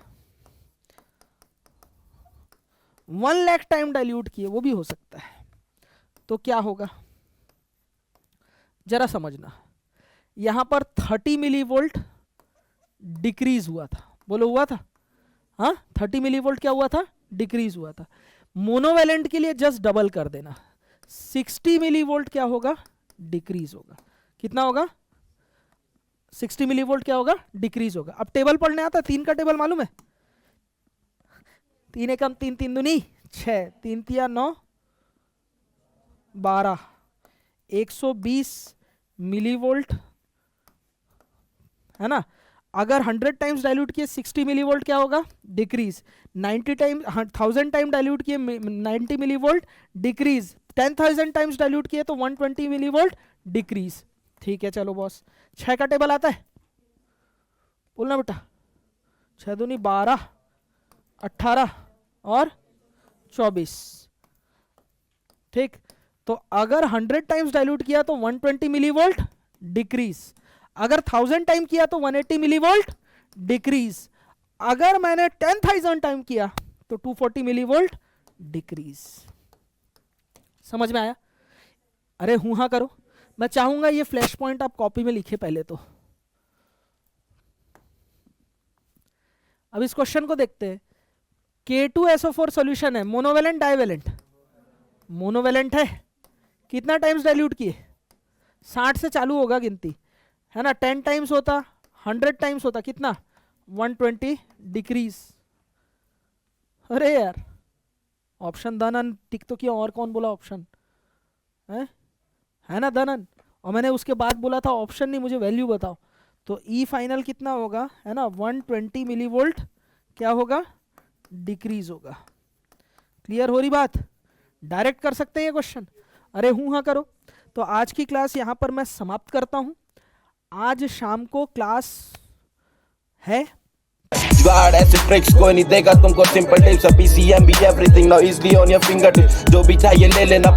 1 लाख टाइम डाइल्यूट किए, वो भी हो सकता है। तो क्या होगा जरा समझना, यहां पर 30 मिलीवोल्ट डिक्रीज हुआ था, बोलो हुआ था, हाँ 30 मिलीवोल्ट क्या हुआ था, डिक्रीज हुआ था। मोनोवेलेंट के लिए जस्ट डबल कर देना, 60 मिलीवोल्ट क्या होगा, डिक्रीज होगा। कितना होगा, 60 मिलीवोल्ट क्या होगा, डिक्रीज होगा। अब टेबल पढ़ने आता है, 3 का टेबल मालूम है, 3 एकम 3, 3 दूनी 6, 3 तिया 9, 12, 120 मिलीवोल्ट, है ना। अगर 100 टाइम्स डाइल्यूट किए 60 मिलीवोल्ट क्या होगा, डिक्रीज। 90 टाइम 1000 टाइम डाइल्यूट किए 90 मिलीवोल्ट, डिक्रीज। 10,000 टाइम्स डाइल्यूट किए तो 120 मिलीवोल्ट, डिक्रीज। ठीक है चलो बॉस, 6 का टेबल आता है, बोलना बेटा, 6 दूनी 12, 18 और 24, ठीक। तो अगर 100 टाइम्स डाइल्यूट किया तो 120 मिलीवोल्ट, डिक्रीज। अगर 1000 टाइम किया तो 180 मिलीवोल्ट, डिक्रीज। अगर मैंने 10,000 टाइम किया तो 240 मिलीवोल्ट, डिक्रीज। समझ में आया? अरे हूं हाँ करो, मैं चाहूंगा ये फ्लैश पॉइंट आप कॉपी में लिखे पहले तो। अब इस क्वेश्चन को देखते हैं। K2SO4 सॉल्यूशन है, मोनोवेलेंट डाइवेलेंट, मोनोवेलेंट है। कितना टाइम्स डाइल्यूट किए, 60 से चालू होगा गिनती, है ना। 10 टाइम्स होता, 100 टाइम्स होता, कितना 120, डिक्रीज। अरे यार ऑप्शन धनन टिक तो किया, और कौन बोला ऑप्शन है ना धनन, और मैंने उसके बाद बोला था ऑप्शन नहीं, मुझे वैल्यू बताओ। तो ई फाइनल कितना होगा, है ना, 120 मिलीवोल्ट क्या होगा, डिक्रीज होगा। क्लियर हो रही बात? डायरेक्ट कर सकते हैं ये क्वेश्चन। अरे हूं हाँ करो। तो आज की क्लास यहां पर मैं समाप्त करता हूं। आज शाम को क्लास है। जुगाड़ ऐसे ट्रिक्स कोई नहीं देगा तुमको, सिंपल टिप्स, PCM भी everything now easily on your finger tips, जो भी चाहिए ले लेना।